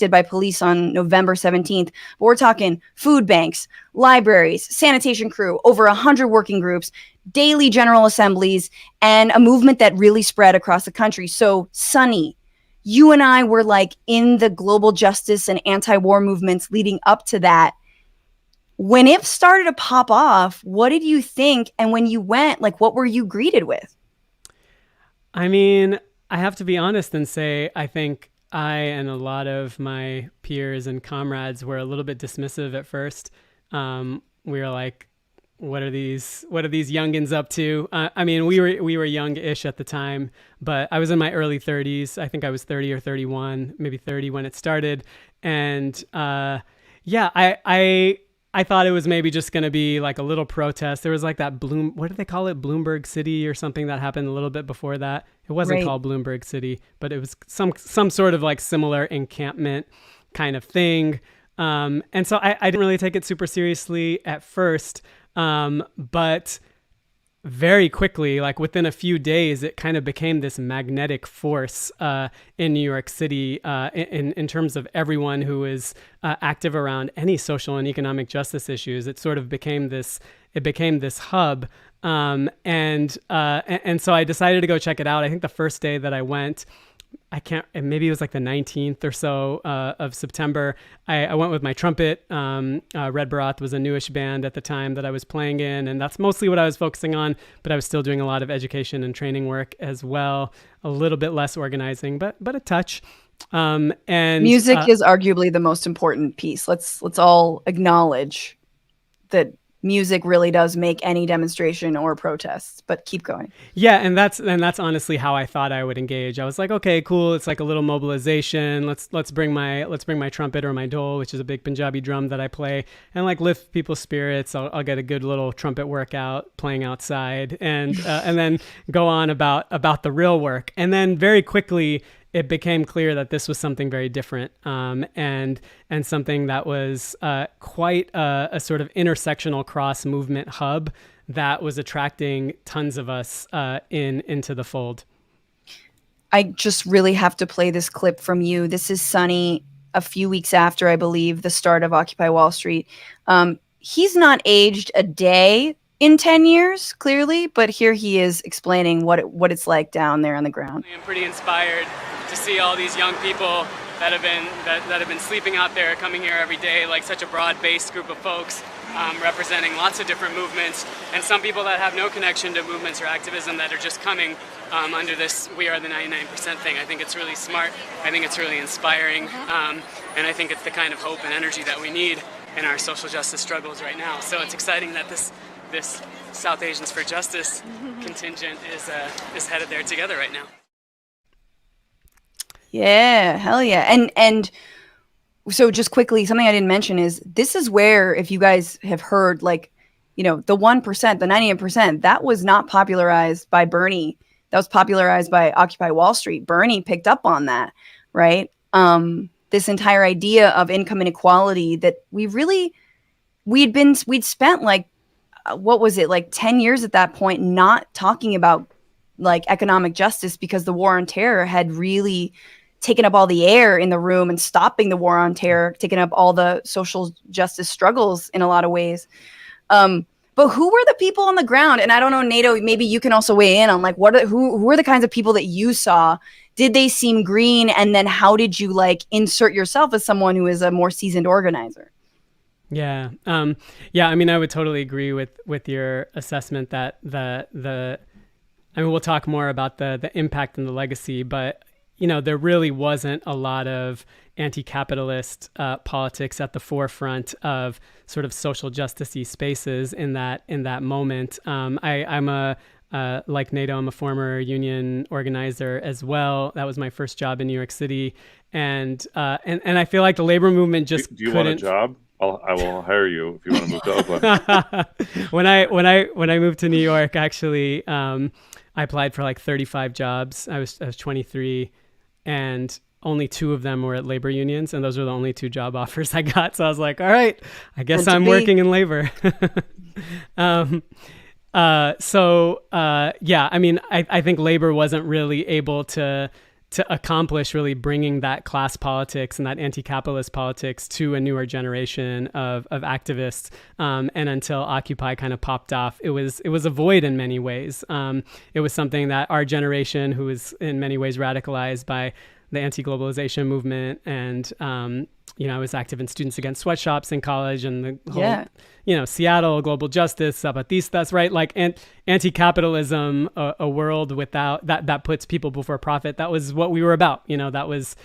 by police on November 17th. But we're talking food banks, libraries, sanitation crew, over 100 working groups, daily general assemblies, and a movement that really spread across the country. So, Sonny, you and I were like in the global justice and anti-war movements leading up to that. When it started to pop off, what did you think? And when you went, like, what were you greeted with? I mean, I have to be honest and say, I think I and a lot of my peers and comrades were a little bit dismissive at first. We were like, what are these youngins up to? I mean, we were young-ish at the time, but I was in my early 30s. I think I was 30 or 31, maybe 30 when it started. And I I thought it was maybe just going to be like a little protest. There was like that what do they call it? Bloomberg City or something that happened a little bit before that. It wasn't called Bloomberg City, but it was some sort of like similar encampment kind of thing. And so I didn't really take it super seriously at first. But very quickly, like within a few days, it kind of became this magnetic force in New York City in terms of everyone who is active around any social and economic justice issues. It sort of became this hub. And so I decided to go check it out. I think the first day that I went, maybe it was like the 19th or so of September. I went with my trumpet. Red Barath was a newish band at the time that I was playing in, and that's mostly what I was focusing on, but I was still doing a lot of education and training work as well, a little bit less organizing, but a touch. And music is arguably the most important piece. Let's all acknowledge that music really does make any demonstration or protests, but keep going. Yeah. And that's honestly how I thought I would engage. I was like, okay, cool. It's like a little mobilization. Let's bring my trumpet or my dole, which is a big Punjabi drum that I play, and like lift people's spirits. I'll get a good little trumpet workout playing outside, and then go on about the real work. And then very quickly, it became clear that this was something very different, and something that was quite a sort of intersectional cross movement hub that was attracting tons of us into the fold. I just really have to play this clip from you. This is Sonny a few weeks after, I believe, the start of Occupy Wall Street. He's not aged a day in 10 years, clearly, but here he is explaining what it's like down there on the ground. I'm pretty inspired to see all these young people that have been sleeping out there, coming here every day, like such a broad-based group of folks, representing lots of different movements, and some people that have no connection to movements or activism that are just coming under this "We Are the 99% thing. I think it's really smart. I think it's really inspiring, and I think it's the kind of hope and energy that we need in our social justice struggles right now. So it's exciting that this South Asians for Justice contingent is headed there together right now. Yeah, hell yeah. And so just quickly, something I didn't mention is this is where, if you guys have heard, like, the 1%, the 98%, that was not popularized by Bernie. That was popularized by Occupy Wall Street. Bernie picked up on that, right? This entire idea of income inequality that we'd spent like, what was it, like 10 years at that point, not talking about like economic justice because the war on terror had really taken up all the air in the room, and stopping the war on terror, taking up all the social justice struggles in a lot of ways. But who were the people on the ground? And I don't know, Nato, maybe you can also weigh in on like who are the kinds of people that you saw? Did they seem green? And then how did you like insert yourself as someone who is a more seasoned organizer? Yeah. Yeah. I mean, I would totally agree with your assessment that we'll talk more about the impact and the legacy, but there really wasn't a lot of anti-capitalist politics at the forefront of sort of social justice-y spaces in that moment. I'm like Nato, I'm a former union organizer as well. That was my first job in New York City, and I feel like the labor movement just do you want a job? I will hire you if you want to move to Oakland. When I moved to New York, actually, I applied for like 35 jobs. I was 23, and only 2 of them were at labor unions, and those were the only 2 job offers I got. So I was like, all right, I guess I'm working in labor. Yeah, I mean, I think labor wasn't really able to accomplish really bringing that class politics and that anti-capitalist politics to a newer generation of activists. And until Occupy kind of popped off, it was a void in many ways. It was something that our generation, who was in many ways radicalized by the anti-globalization movement, and I was active in Students Against Sweatshops in college, and the whole, Seattle, global justice, zapatistas, right? Like anti-capitalism, a world without that puts people before profit. That was what we were about. That was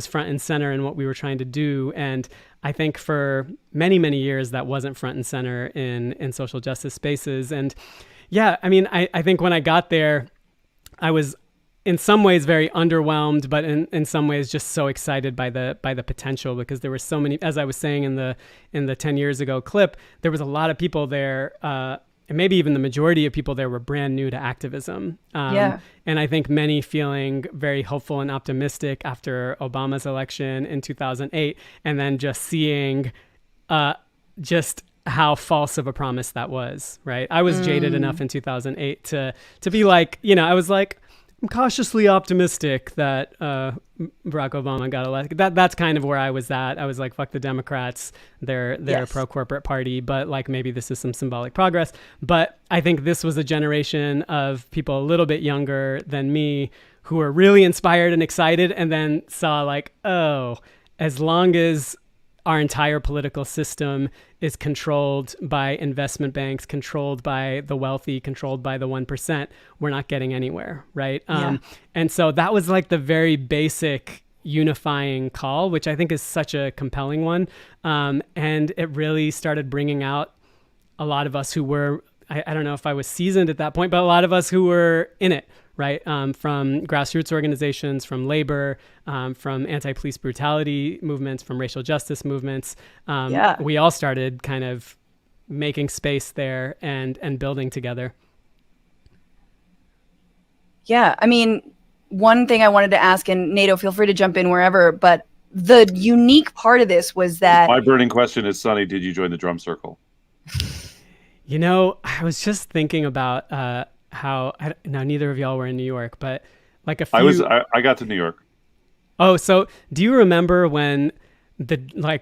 front and center in what we were trying to do. And I think for many, many years that wasn't front and center in social justice spaces. And yeah, I mean, I think when I got there, I was in some ways very underwhelmed, but in some ways just so excited by the potential, because there were so many, as I was saying in the 10 years ago clip, there was a lot of people there, and maybe even the majority of people there were brand new to activism. And I think many feeling very hopeful and optimistic after Obama's election in 2008, and then just seeing just how false of a promise that was, right? I was jaded enough in 2008 to be like, I was like, I'm cautiously optimistic that Barack Obama got elected. That's kind of where I was at. I was like, fuck the Democrats. They're a pro-corporate party, but like maybe this is some symbolic progress. But I think this was a generation of people a little bit younger than me who were really inspired and excited, and then saw like, oh, as long as our entire political system is controlled by investment banks, controlled by the wealthy, controlled by the 1%, we're not getting anywhere, right? And so that was like the very basic unifying call, which I think is such a compelling one. And it really started bringing out a lot of us who were, I don't know if I was seasoned at that point, but a lot of us who were in it, right? From grassroots organizations, from labor, from anti-police brutality movements, from racial justice movements. We all started kind of making space there and building together. Yeah, I mean, one thing I wanted to ask, and Nato, feel free to jump in wherever, but the unique part of this was that... My burning question is, Sonny, did you join the drum circle? I was just thinking about how, now neither of y'all were in New York, but like a few... I got to New York. Oh, so do you remember when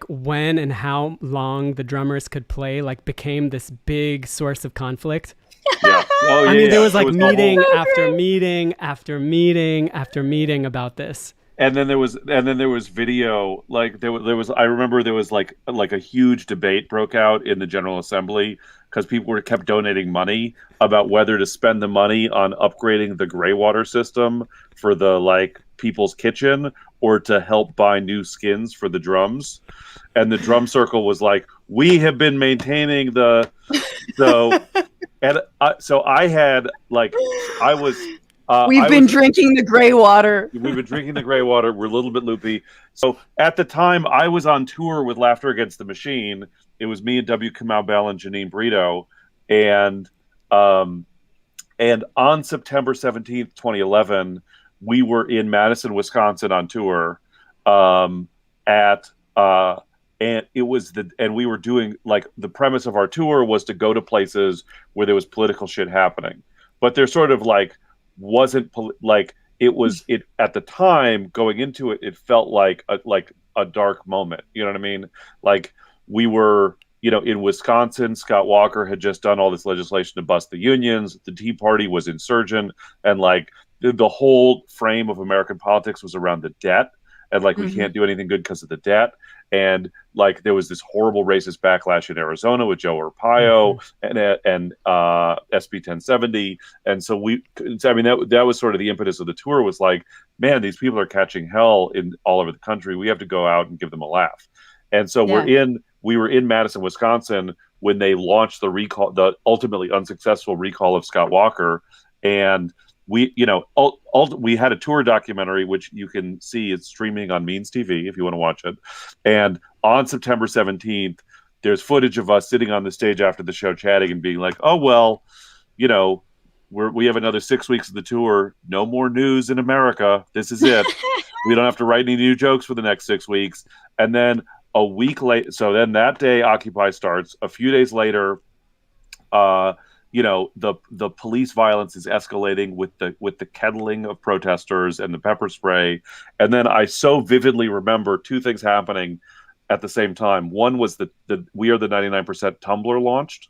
when and how long the drummers could play became this big source of conflict? Yeah. Oh, yeah, I mean, there was meeting so after meeting after meeting after meeting about this. And then there was video, there was I remember there was like a huge debate broke out in the General Assembly because people kept donating money about whether to spend the money on upgrading the gray water system for the people's kitchen or to help buy new skins for the drums. And the drum circle was like, we have been maintaining so I had We've been drinking the gray water. We've been drinking the gray water. We're a little bit loopy. So at the time, I was on tour with Laughter Against the Machine. It was me and W. Kamau Bell and Janine Brito. And on September 17th, 2011, we were in Madison, Wisconsin on tour. And it was and we were doing the premise of our tour was to go to places where there was political shit happening. But there sort of wasn't it was it at the time going into it. It felt like a dark moment. You know what I mean? We were, in Wisconsin, Scott Walker had just done all this legislation to bust the unions. The Tea Party was insurgent, and the whole frame of American politics was around the debt, and we can't do anything good because of the debt. And there was this horrible racist backlash in Arizona with Joe Arpaio and SB 1070. And so that was sort of the impetus of the tour was man, these people are catching hell in all over the country. We have to go out and give them a laugh. And so we were in Madison, Wisconsin when they launched the ultimately unsuccessful recall of Scott Walker. And we had a tour documentary, which you can see. It's streaming on Means TV if you want to watch it. And on September 17th, there's footage of us sitting on the stage after the show chatting and being like, oh, well, we have another 6 weeks of the tour. No more news in America. This is it. We don't have to write any new jokes for the next 6 weeks. And then a week later, so then that day Occupy starts. A few days later, the police violence is escalating with the kettling of protesters and the pepper spray. And then I so vividly remember two things happening at the same time. One was the We Are the 99% Tumblr launched,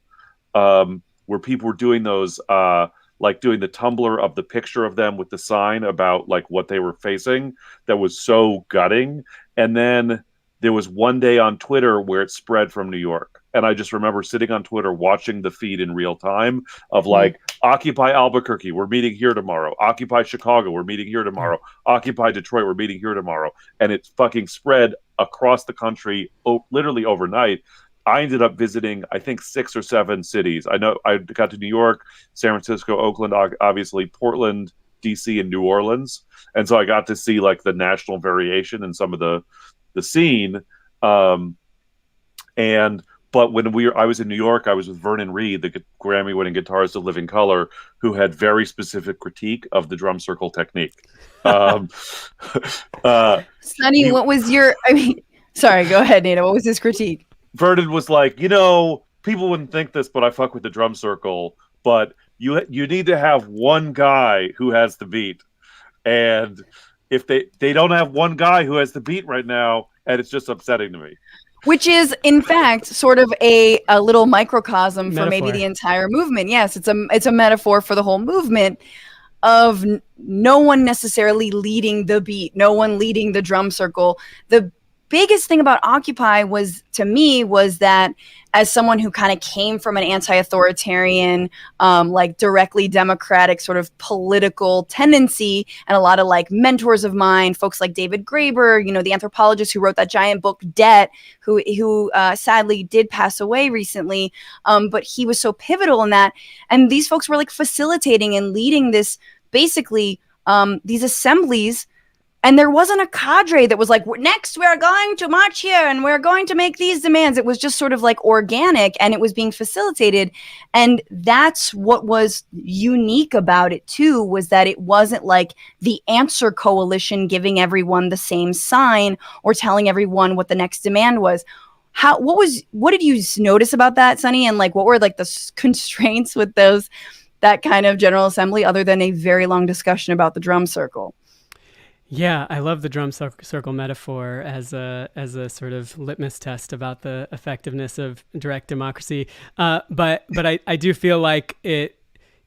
where people were doing those, doing the Tumblr of the picture of them with the sign about what they were facing. That was so gutting. And then there was one day on Twitter where it spread from New York. And I just remember sitting on Twitter watching the feed in real time of Occupy Albuquerque, we're meeting here tomorrow. Occupy Chicago, we're meeting here tomorrow. Occupy Detroit, we're meeting here tomorrow. And it fucking spread across the country literally overnight. I ended up visiting, I think, 6 or 7 cities. I know I got to New York, San Francisco, Oakland, obviously, Portland, DC and New Orleans, and so I got to see like the national variation in some of the scene. But when I was in New York, I was with Vernon Reid, the Grammy-winning guitarist of Living Colour, who had very specific critique of the drum circle technique. Sonny, what was your? I mean, sorry, go ahead, Nato. What was his critique? Vernon was like, people wouldn't think this, but I fuck with the drum circle. But you need to have one guy who has the beat, and if they don't have one guy who has the beat right now, and it's just upsetting to me. Which is, in fact, sort of a little microcosm for maybe the entire movement. Yes, it's a metaphor for the whole movement of no one necessarily leading the beat, no one leading the drum circle. The biggest thing about Occupy was that as someone who kind of came from an anti-authoritarian, like directly democratic sort of political tendency, and a lot of like mentors of mine, folks like David Graeber, the anthropologist who wrote that giant book Debt, who sadly did pass away recently, but he was so pivotal in that. And these folks were like facilitating and leading this, basically these assemblies. And there wasn't a cadre that was like, next we're going to march here and we're going to make these demands. It was just sort of like organic, and it was being facilitated. And that's what was unique about it too, was that it wasn't like the answer coalition giving everyone the same sign or telling everyone what the next demand was. What did you notice about that, Sonny? And like, what were like the constraints with that kind of General Assembly, other than a very long discussion about the drum circle? Yeah, I love the drum circle metaphor as a sort of litmus test about the effectiveness of direct democracy. But I do feel like it,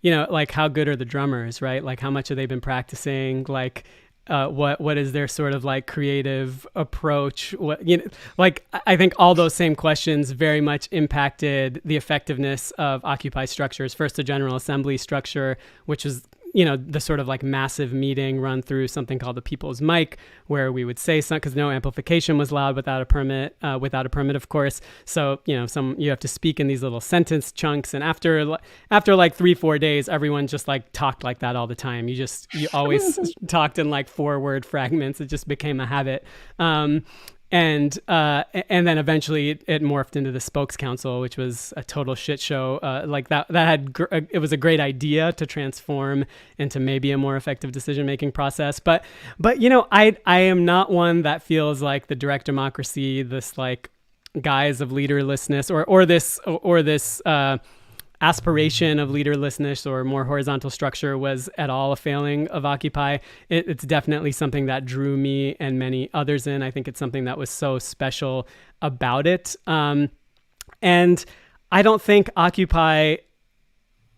like how good are the drummers, right? Like how much have they been practicing? Like what is their sort of like creative approach? I think all those same questions very much impacted the effectiveness of Occupy structures. First, the General Assembly structure, which was the sort of like massive meeting run through something called the People's Mic, where we would say something, because no amplification was allowed without a permit, of course. So, you have to speak in these little sentence chunks. And after like 3-4 days, everyone just like talked like that all the time. You always talked in like 4-word fragments. It just became a habit. And then eventually it morphed into the Spokes Council, which was a total shit show. It was a great idea to transform into maybe a more effective decision-making process. But I am not one that feels like the direct democracy, this like guise of leaderlessness or this aspiration of leaderlessness or more horizontal structure was at all a failing of Occupy. It's definitely something that drew me and many others in. I think it's something that was so special about it. And I don't think Occupy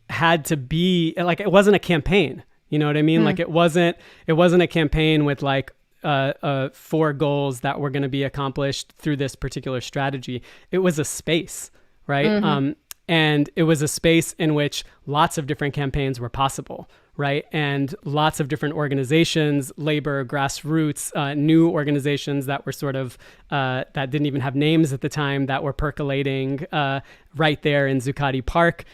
had to be like, it wasn't a campaign. You know what I mean? Like it wasn't a campaign with like 4 goals that were going to be accomplished through this particular strategy. It was a space, right? Mm-hmm. And it was a space in which lots of different campaigns were possible, right? And lots of different organizations, labor, grassroots, new organizations that were sort of, that didn't even have names at the time, that were percolating right there in Zuccotti Park,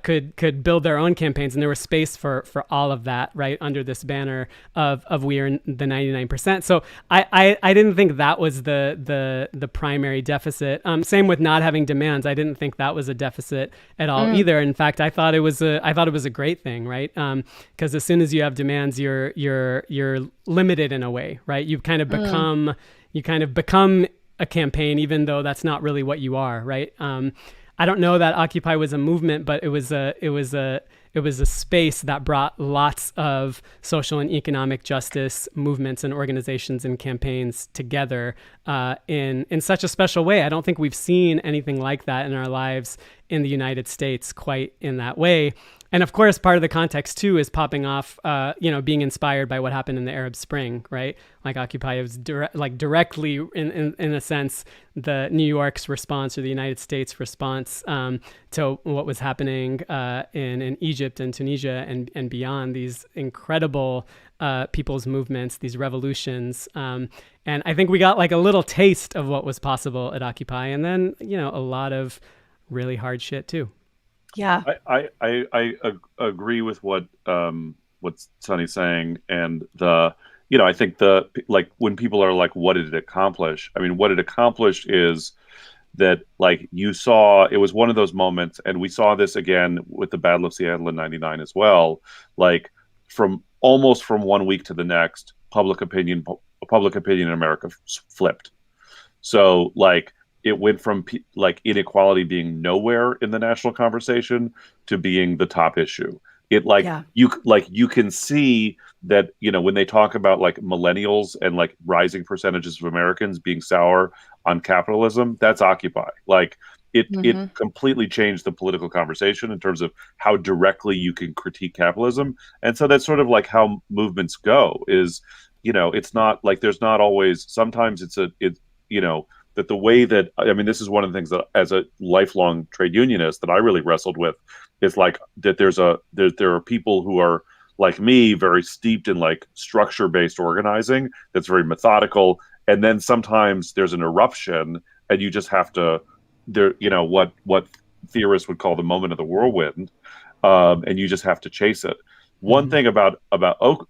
could build their own campaigns. And there was space for all of that, right, under this banner of we are the 99%. So I didn't think that was the primary deficit. Same with not having demands. I didn't think that was a deficit at all either. In fact, I thought it was a great thing, right? Because as soon as you have demands, you're limited in a way, right? You kind of become a campaign, even though that's not really what you are, right? I don't know that Occupy was a movement, but it was a space that brought lots of social and economic justice movements and organizations and campaigns together in such a special way. I don't think we've seen anything like that in our lives in the United States quite in that way. And of course, part of the context too is popping off, being inspired by what happened in the Arab Spring, right? Like Occupy was directly, in a sense, the New York's response or the United States response to what was happening in Egypt and Tunisia and beyond, these incredible people's movements, these revolutions. And I think we got like a little taste of what was possible at Occupy, and then, a lot of really hard shit too. Yeah, I agree with what what Sonny's saying, and I think when people are like, what did it accomplish? I mean, what it accomplished is that, like, you saw, it was one of those moments, and we saw this again with the Battle of Seattle in '99 as well. Like, from 1 week to the next, public opinion in America flipped. So, like, it went from like inequality being nowhere in the national conversation to being the top issue. It you can see that, when they talk about like millennials and like rising percentages of Americans being sour on capitalism, that's Occupy. Like it completely changed the political conversation in terms of how directly you can critique capitalism. And so that's sort of like how movements go is, it's not like there's not always, sometimes that the way that, I mean, this is one of the things that as a lifelong trade unionist that I really wrestled with is like that there are people who are like me, very steeped in like structure-based organizing that's very methodical. And then sometimes there's an eruption and you just have to, what theorists would call the moment of the whirlwind. And you just have to chase it. One thing about Oak,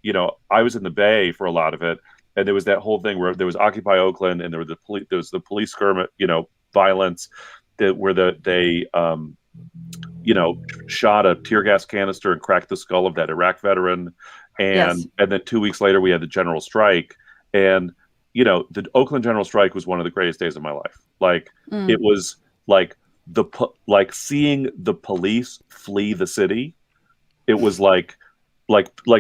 I was in the Bay for a lot of it. And there was that whole thing where there was Occupy Oakland, and there was the police skirmish, violence, where they shot a tear gas canister and cracked the skull of that Iraq veteran, and then 2 weeks later we had the general strike, and the Oakland general strike was one of the greatest days of my life. Like it was like seeing the police flee the city. It was like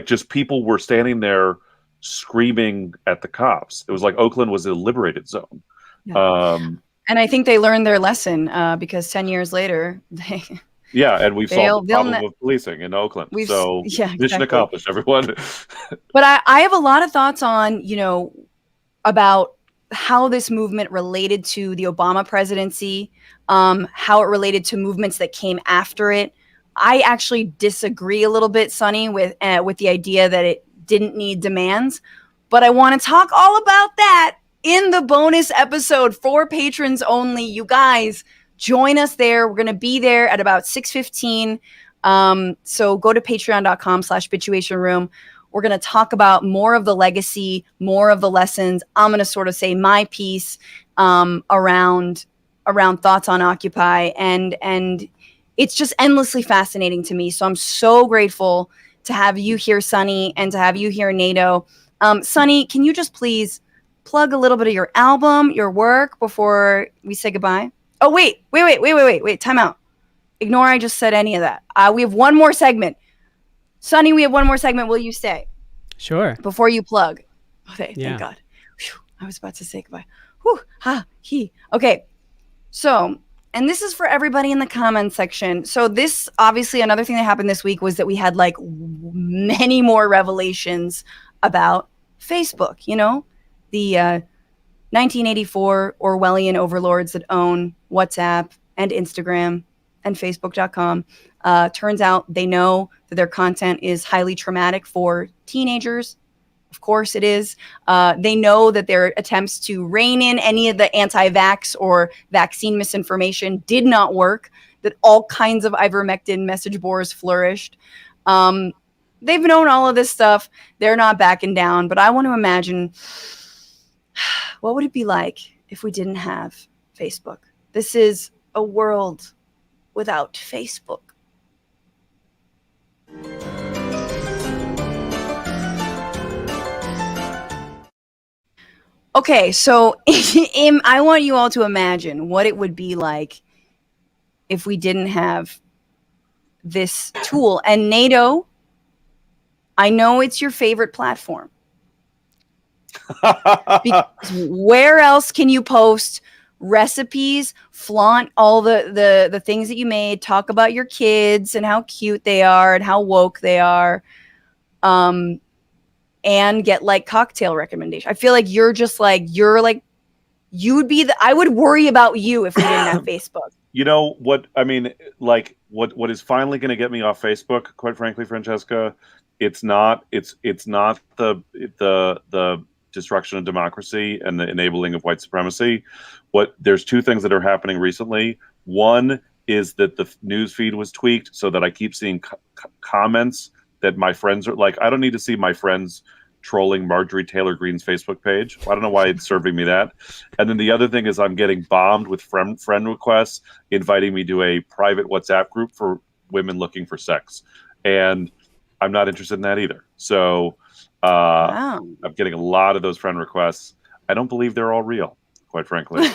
just people were standing there screaming at the cops. It was like Oakland was a liberated zone. Yeah. And I think they learned their lesson because 10 years later, and we've solved the problem of policing in Oakland. Mission accomplished, everyone. But I have a lot of thoughts on, about how this movement related to the Obama presidency, how it related to movements that came after it. I actually disagree a little bit, Sonny, with the idea that it didn't need demands, but I want to talk all about that in the bonus episode for patrons only. You guys join us there. We're going to be there at about 6:15. So go to patreon.com/bitchuation room. We're going to talk about more of the legacy, more of the lessons. I'm going to sort of say my piece around thoughts on Occupy, and it's just endlessly fascinating to me. So I'm so grateful to have you here, Sonny, and to have you here, Nato. Sonny, can you just please plug a little bit of your album, your work, before we say goodbye? Oh, wait. Time out. Ignore I just said any of that. We have one more segment. Sonny, we have one more segment. Will you stay? Sure. Before you plug. Okay, thank God. Whew, I was about to say goodbye. Okay, so... and this is for everybody in the comments section. So this, obviously, another thing that happened this week was that we had like many more revelations about Facebook, the 1984 Orwellian overlords that own WhatsApp and Instagram and Facebook.com. Turns out they know that their content is highly traumatic for teenagers. Of course it is. They know that their attempts to rein in any of the anti-vax or vaccine misinformation did not work, that all kinds of ivermectin message boards flourished. They've known all of this stuff. They're not backing down. But I want to imagine, what would it be like if we didn't have Facebook? This is a world without Facebook. Okay, so I want you all to imagine what it would be like if we didn't have this tool. And Nato, I know it's your favorite platform. Because where else can you post recipes, flaunt all the things that you made, talk about your kids and how cute they are and how woke they are, and get like cocktail recommendation? I feel like you're you would be I would worry about you if we didn't have Facebook. You know what I mean? Like what is finally going to get me off Facebook? Quite frankly, Francesca, it's not the destruction of democracy and the enabling of white supremacy. There's two things that are happening recently. One is that the news feed was tweaked so that I keep seeing comments that my friends are like, I don't need to see my friends trolling Marjorie Taylor Greene's Facebook page. I don't know why it's serving me that. And then the other thing is I'm getting bombed with friend requests inviting me to a private WhatsApp group for women looking for sex. And I'm not interested in that either. So Wow. I'm getting a lot of those friend requests. I don't believe they're all real, quite frankly.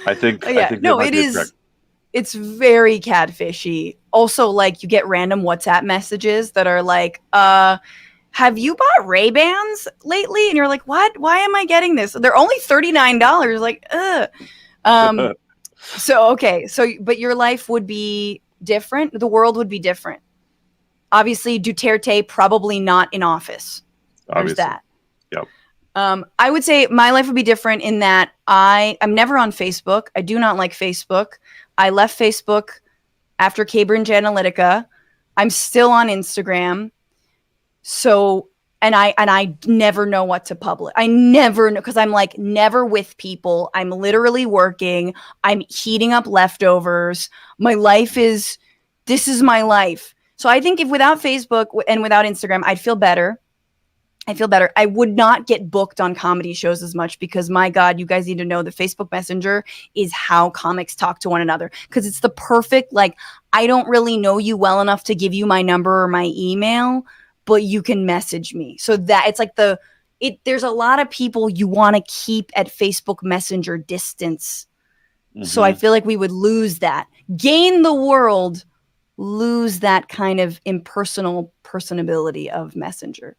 I think Yeah, there no, might it be a is. trick. It's very catfishy. Also, like, you get random WhatsApp messages that are like, have you bought Ray-Bans lately? And you're like, what? Why am I getting this? They're only $39. Like, ugh. Okay. But your life would be different. The world would be different. Obviously, Duterte probably not in office. There's Obviously. that. Yep. I would say my life would be different in that I'm never on Facebook. I do not like Facebook. I left Facebook after Cambridge Analytica. I'm still on Instagram. So, and I never know what to publish. I never know, because I'm like never with people. I'm literally working. I'm heating up leftovers. This is my life. So I think if without Facebook and without Instagram, I'd feel better. I would not get booked on comedy shows as much because, my God, you guys need to know that Facebook Messenger is how comics talk to one another, because it's the perfect, like, I don't really know you well enough to give you my number or my email, but you can message me. So that it's like there's a lot of people you want to keep at Facebook Messenger distance. Mm-hmm. So I feel like we would lose that. Gain the world, lose that kind of impersonal personability of Messenger.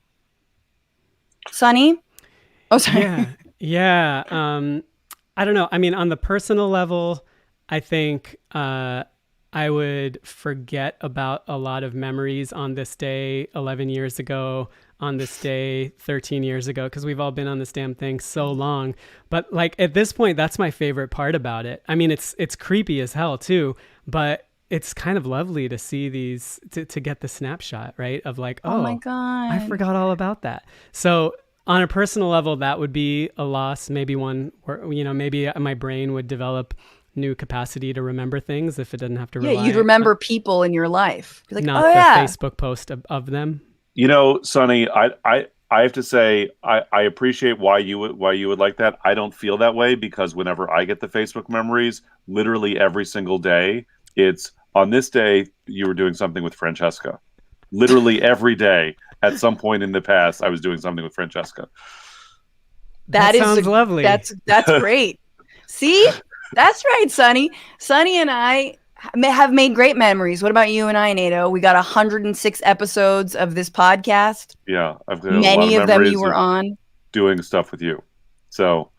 Sonny? Oh, sorry. Yeah. I don't know. I mean, on the personal level, I think I would forget about a lot of memories on this day 11 years ago, on this day 13 years ago, because we've all been on this damn thing so long. But like at this point, that's my favorite part about it. I mean, it's creepy as hell too, but it's kind of lovely to see these, to get the snapshot, right? Of like, oh my God, I forgot all about that. So on a personal level, that would be a loss. Maybe one where, maybe my brain would develop new capacity to remember things if it doesn't have to rely. Yeah, you'd remember people in your life. Like, not the Facebook post of them. Sonny, I have to say, I appreciate why you would like that. I don't feel that way, because whenever I get the Facebook memories, literally every single day, it's on this day you were doing something with Francesca. Literally every day at some point in the past, I was doing something with Francesca. That sounds lovely. That's great. See, that's right, Sonny. Sonny and I have made great memories. What about you and I, Nato? We got 106 episodes of this podcast. Yeah, I've got many of them you were on doing stuff with you. So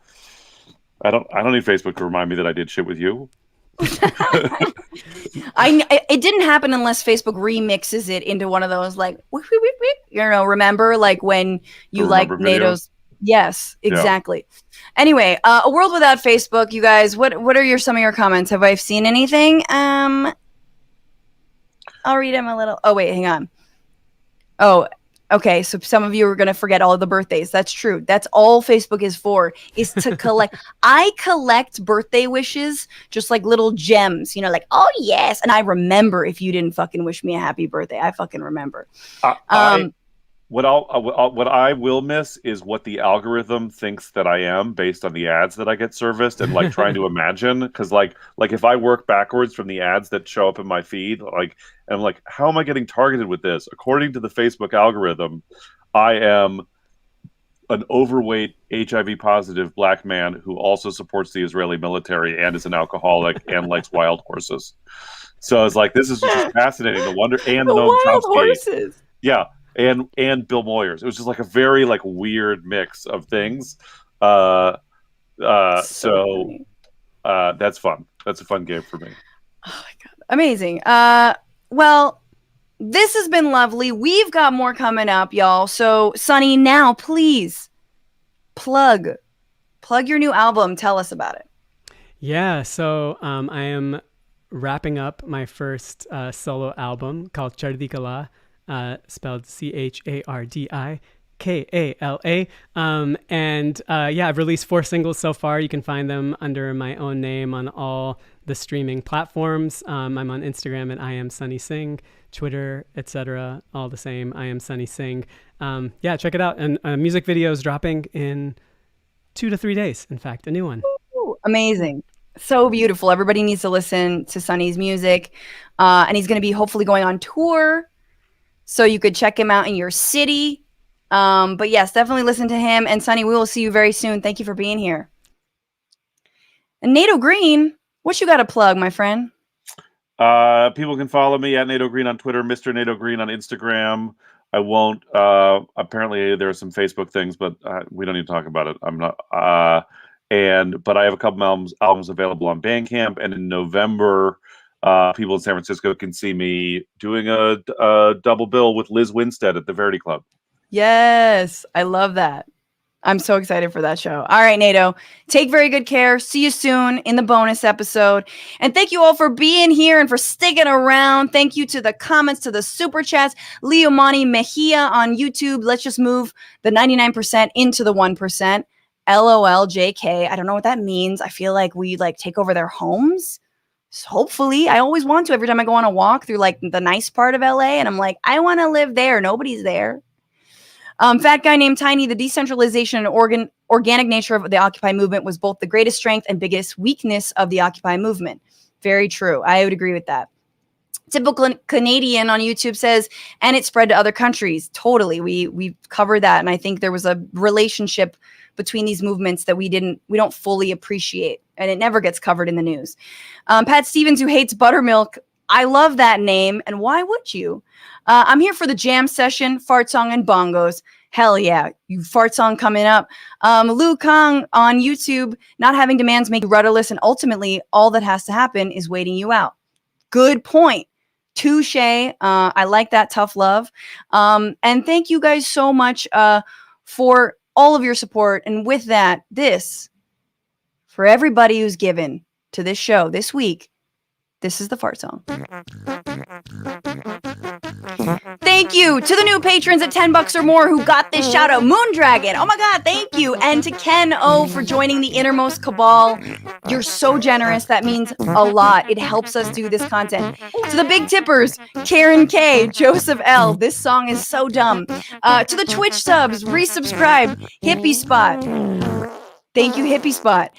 I don't need Facebook to remind me that I did shit with you. It didn't happen unless Facebook remixes it into one of those like remember like when you like NATO's. Yes, exactly. Yeah. Anyway, a world without Facebook, you guys. What are some of your comments? Have I seen anything? I'll read them a little. Oh wait, hang on. Oh, okay. So some of you are gonna forget all of the birthdays. That's true. That's all Facebook is for, is to collect. I collect birthday wishes, just like little gems. Like, oh yes, and I remember if you didn't fucking wish me a happy birthday. I fucking remember. What I will miss is what the algorithm thinks that I am based on the ads that I get serviced, and like trying to imagine, because like if I work backwards from the ads that show up in my feed, like, and I'm like, how am I getting targeted with this? According to the Facebook algorithm, I am an overweight HIV positive black man who also supports the Israeli military and is an alcoholic and likes wild horses. So it's like, this is just fascinating. The wonder, and the wild horses. Yeah. And Bill Moyers. It was just like a very like weird mix of things. So that's fun. That's a fun game for me. Oh my God. Amazing. Well, this has been lovely. We've got more coming up, y'all. So Sonny, now please plug your new album. Tell us about it. Yeah. So I am wrapping up my first solo album called Chardikala. Spelled Chardikala. I've released 4 singles so far. You can find them under my own name on all the streaming platforms. I'm on Instagram at I am Sonny Singh, Twitter, etc. All the same. I am Sonny Singh. Yeah, check it out. And music videos dropping in 2 to 3 days. In fact, a new one. Ooh, amazing. So beautiful. Everybody needs to listen to Sonny's music. And he's going to be hopefully going on tour. So you could check him out in your city. But yes, definitely listen to him. And Sonny, we will see you very soon. Thank you for being here. And Nato Green, what you got to plug, my friend? People can follow me at Nato Green on Twitter, Mr. Nato Green on Instagram. I won't. Apparently, there are some Facebook things, but we don't need to talk about it. I'm not. But I have a couple albums available on Bandcamp, and in November, people in San Francisco can see me doing a double bill with Liz Winstead at the Verity Club. Yes, I love that. I'm so excited for that show. All right, Nato, take very good care. See you soon in the bonus episode. And thank you all for being here and for sticking around. Thank you to the comments, to the super chats. Leomani Mejia on YouTube. Let's just move the 99% into the 1%. LOL JK. I don't know what that means. I feel like we take over their homes. So hopefully, I always want to every time I go on a walk through the nice part of LA. And I'm like, I want to live there. Nobody's there. Fat Guy Named Tiny, the decentralization and organic nature of the Occupy movement was both the greatest strength and biggest weakness of the Occupy movement. Very true. I would agree with that. Typical Canadian on YouTube says, and it spread to other countries. Totally. We covered that. And I think there was a relationship between these movements that we don't fully appreciate. And it never gets covered in the news. Pat Stevens, who hates buttermilk. I love that name. And why would you? I'm here for the jam session, fart song, and bongos. Hell yeah. You fart song coming up. Lu Kang on YouTube, not having demands make you rudderless. And ultimately, all that has to happen is waiting you out. Good point. Touche. I like that tough love. And thank you guys so much for all of your support. And with that, for everybody who's given to this show this week, this is the fart song. Thank you to the new patrons at $10 or more who got this shout out. Moondragon, oh my God, thank you. And to Ken O for joining the Innermost Cabal. You're so generous. That means a lot. It helps us do this content. To the big tippers, Karen K, Joseph L. This song is so dumb. To the Twitch subs, resubscribe, Hippie Spot. Thank you, Hippie Spot.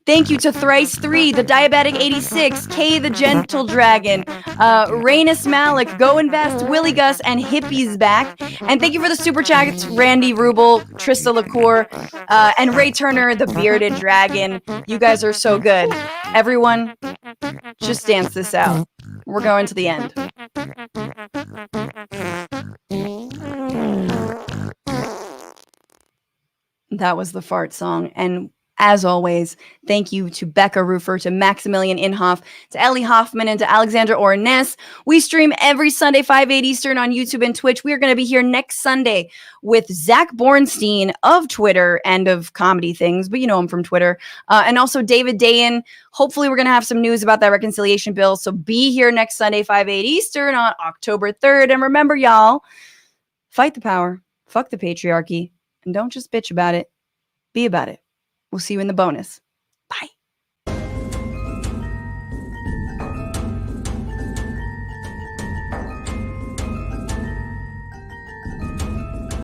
Thank you to Thrice 3, the Diabetic 86, Kay the Gentle Dragon, Rainus Malik, Go Invest, Willie Gus, and Hippie's Back. And thank you for the super chats, Randy Rubel, Trista LaCour, and Ray Turner, the Bearded Dragon. You guys are so good. Everyone, just dance this out. We're going to the end. That was the fart song. And as always, thank you to Becca Rufer, to Maximillien Inhoff, to Ellie Hoffman, and to Alexandra Ornes. We stream every Sunday, 5/8 Eastern on YouTube and Twitch. We are going to be here next Sunday with Zach Bornstein of Twitter and of comedy things, but you know him from Twitter. And also David Dayan. Hopefully we're going to have some news about that reconciliation bill. So be here next Sunday, 5/8 Eastern on October 3rd. And remember, y'all, fight the power, fuck the patriarchy, and don't just bitch about it. Be about it. We'll see you in the bonus.